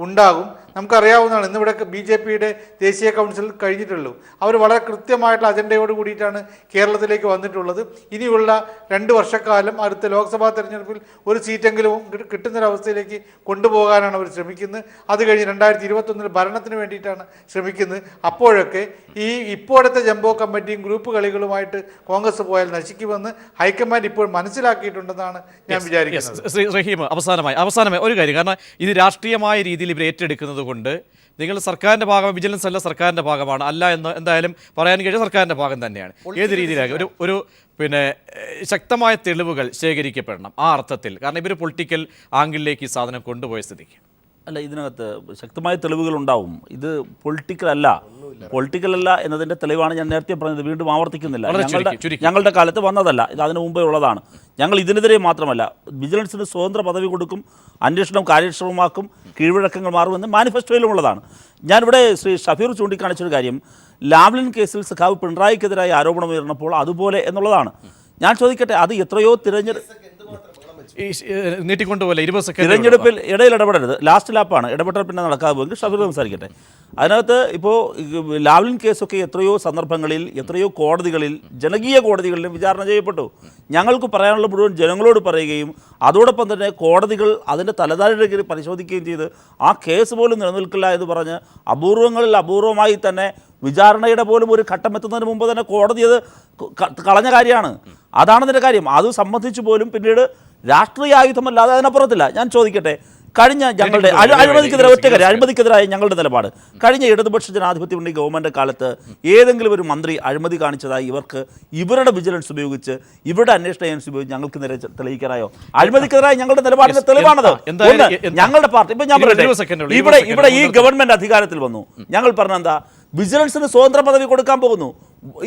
ഉണ്ടാകും. നമുക്കറിയാവുന്നതാണ്, ഇന്നിവിടെ BJPയുടെ ദേശീയ കൗൺസിൽ കഴിഞ്ഞിട്ടുള്ളൂ. അവർ വളരെ കൃത്യമായിട്ടുള്ള അജണ്ടയോട് കൂടിയിട്ടാണ് കേരളത്തിലേക്ക് വന്നിട്ടുള്ളത്. ഇനിയുള്ള 2 വർഷക്കാലം അടുത്ത ലോക്സഭാ തെരഞ്ഞെടുപ്പിൽ ഒരു സീറ്റെങ്കിലും കിട്ടുന്നൊരവസ്ഥയിലേക്ക് കൊണ്ടുപോകാനാണ് അവർ ശ്രമിക്കുന്നത്. അത് കഴിഞ്ഞ് 2021 ഭരണത്തിന് വേണ്ടിയിട്ടാണ് ശ്രമിക്കുന്നത്. അപ്പോഴൊക്കെ ഈ ഇപ്പോഴത്തെ ജംബോ കമ്മിറ്റിയും ഗ്രൂപ്പ് കളികളുമായിട്ട് കോൺഗ്രസ് പോയാൽ നശിക്കുമെന്ന് ഹൈക്കമാൻഡ് ഇപ്പോൾ മനസ്സിലാക്കിയിട്ടുണ്ടെന്നാണ് ഞാൻ വിചാരിക്കുന്നത്. ശ്രീ റഹീം, അവസാനമായി ഒരു കാര്യം, കാരണം ഇത് രാഷ്ട്രീയമായ രീതിയിൽ ഇവർ ഏറ്റെടുക്കുന്നത് കൊണ്ട് നിങ്ങൾ സർക്കാരിൻ്റെ ഭാഗം, വിജിലൻസ് അല്ല സർക്കാരിൻ്റെ ഭാഗമാണ്, അല്ല എന്ന് എന്തായാലും പറയാൻ കഴിയും, സർക്കാരിൻ്റെ ഭാഗം തന്നെയാണ്. ഏത് രീതിയിലാകും ഒരു ശക്തമായ തെളിവുകൾ ശേഖരിക്കപ്പെടണം ആ അർത്ഥത്തിൽ, കാരണം ഇവർ പൊളിറ്റിക്കൽ ആംഗിളിലേക്ക് ഈ സാധനം കൊണ്ടുപോയ സ്ഥിതിക്ക്. അല്ല, ഇതിനകത്ത് ശക്തമായ തെളിവുകൾ ഉണ്ടാവും. ഇത് പൊളിറ്റിക്കൽ അല്ല എന്നതിൻ്റെ തെളിവാണ് ഞാൻ നേരത്തെ പറഞ്ഞത്, വീണ്ടും ആവർത്തിക്കുന്നില്ല. ഞങ്ങളുടെ കാലത്ത് വന്നതല്ല, ഇത് അതിനു മുമ്പേ ഉള്ളതാണ്. ഞങ്ങൾ ഇതിനെതിരെ മാത്രമല്ല, വിജിലൻസിന് സ്വതന്ത്ര പദവി കൊടുക്കും, അന്വേഷണം കാര്യക്ഷമമാക്കും, കീഴ്വഴക്കങ്ങൾ മാറുമെന്ന് മാനിഫെസ്റ്റോയിലും ഉള്ളതാണ്. ഞാനിവിടെ ശ്രീ ഷഫീർ ചൂണ്ടിക്കാണിച്ചൊരു കാര്യം, ലാവ്ലിൻ കേസിൽ സഖാവ് പിണറായിക്കെതിരായ ആരോപണം ഉയർന്നപ്പോൾ അതുപോലെ എന്നുള്ളതാണ്. ഞാൻ ചോദിക്കട്ടെ, അത് എത്രയോ നീട്ടിക്കൊണ്ടുപോലെ 20 സെക്കൻഡ് തിരഞ്ഞെടുപ്പിൽ ഇടയിൽ ഇടപെടരുത്, ലാസ്റ്റ് ലാപ്പാണ്, ഇടപെട്ടാൽ പിന്നെ നടക്കാതെ പോയെങ്കിൽ ഷഫീർ സംസാരിക്കട്ടെ. അതിനകത്ത് ഇപ്പോൾ ലാവ്ലിൻ കേസൊക്കെ എത്രയോ സന്ദർഭങ്ങളിൽ, എത്രയോ കോടതികളിൽ, ജനകീയ കോടതികളിലും വിചാരണ ചെയ്യപ്പെട്ടു. ഞങ്ങൾക്ക് പറയാനുള്ള മുഴുവൻ ജനങ്ങളോട് പറയുകയും അതോടൊപ്പം തന്നെ കോടതികൾ അതിൻ്റെ തലതാഴെ പരിശോധിക്കുകയും ചെയ്ത് ആ കേസ് പോലും നിലനിൽക്കില്ല എന്ന് പറഞ്ഞ് അപൂർവങ്ങളിൽ അപൂർവമായി തന്നെ വിചാരണയുടെ പോലും ഒരു ഘട്ടം എത്തുന്നതിന് മുമ്പ് തന്നെ കോടതി അത് കളഞ്ഞ കാര്യമാണ്. അതാണ് അതിൻ്റെ കാര്യം. അത് സംബന്ധിച്ച് പോലും പിന്നീട് രാഷ്ട്രീയ ആയുധമല്ലാതെ അതിനപ്പുറത്തില്ല. ഞാൻ ചോദിക്കട്ടെ, കഴിഞ്ഞ ഞങ്ങളുടെ അഴിമതിക്കെതിരായ ഞങ്ങളുടെ നിലപാട്, കഴിഞ്ഞ ഇടതുപക്ഷ ജനാധിപത്യ മുന്നണി ഗവൺമെൻറ് കാലത്ത് ഏതെങ്കിലും ഒരു മന്ത്രി അഴിമതി കാണിച്ചതായി ഇവരുടെ വിജിലൻസ് ഉപയോഗിച്ച്, ഇവരുടെ അന്വേഷണ ഏജൻസി ഉപയോഗിച്ച് ഞങ്ങൾക്ക് നേരെ തെളിയിക്കാനായോ? അഴിമതിക്കെതിരായ ഞങ്ങളുടെ നിലപാടിന്റെ തെളിവാണത്. ഞങ്ങളുടെ പാർട്ടി, ഇപ്പം ഞാൻ പറയട്ടെ, ഇവിടെ ഈ ഗവൺമെൻറ് അധികാരത്തിൽ വന്നു, ഞങ്ങൾ പറഞ്ഞെന്താ, വിജിലൻസിന് സ്വതന്ത്ര പദവി കൊടുക്കാൻ പോകുന്നു.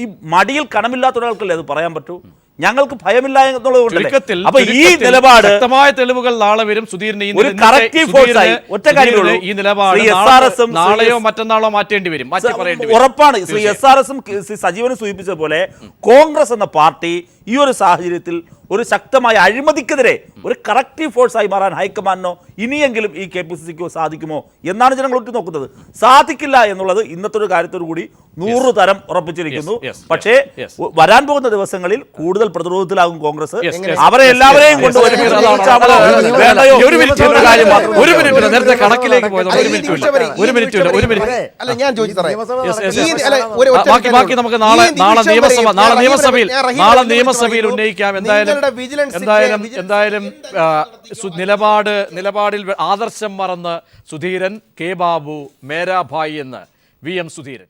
ഈ മടിയിൽ കണമില്ലാത്ത ഒരാൾക്കല്ലേ അത് പറയാൻ പറ്റൂ? ഞങ്ങൾക്ക് ഭയമില്ല എന്നുള്ളത്. അപ്പൊ ഈ നിലപാട് ശക്തമായ തെളിവുകൾ നാളെ വരും. സുധീറിന് ഒരു കറക്റ്റീവ് ഫോഴ്സായി ഒറ്റ കാര്യമുള്ളൂ, ഈ നിലപാട് നാളെയോ മറ്റന്നാളോ മാറ്റേണ്ടി വരും, ഉറപ്പാണ്. ശ്രീ SRSും ശ്രീ സജീവനും സൂചിപ്പിച്ച പോലെ കോൺഗ്രസ് എന്ന പാർട്ടി ഈ ഒരു സാഹചര്യത്തിൽ ഒരു ശക്തമായ അഴിമതിക്കെതിരെ ഒരു കറക്റ്റീവ് ഫോഴ്സായി മാറാൻ ഹൈക്കമാൻഡിനോ ഇനിയെങ്കിലും ഈ KPCCക്കോ സാധിക്കുമോ എന്നാണ് ജനങ്ങൾ ഉറ്റുനോക്കുന്നത്. സാധിക്കില്ല എന്നുള്ളത് ഇന്നത്തെ ഒരു കാര്യത്തോടു കൂടി 100 തരം ഉറപ്പിച്ചിരിക്കുന്നു. പക്ഷേ വരാൻ പോകുന്ന ദിവസങ്ങളിൽ കൂടുതൽ പ്രതിരോധത്തിലാകും കോൺഗ്രസ്. അവരെ എല്ലാവരെയും നേരത്തെ കണക്കിലേക്ക് ബാക്കി നമുക്ക് നാളെ നിയമസഭയിൽ ഉന്നയിക്കാം. എന്തായാലും നിലപാടിൽ ആദർശം മറന്ന് സുധീരൻ, K. ബാബു, മേരാഭായ് എന്ന് VM സുധീരൻ.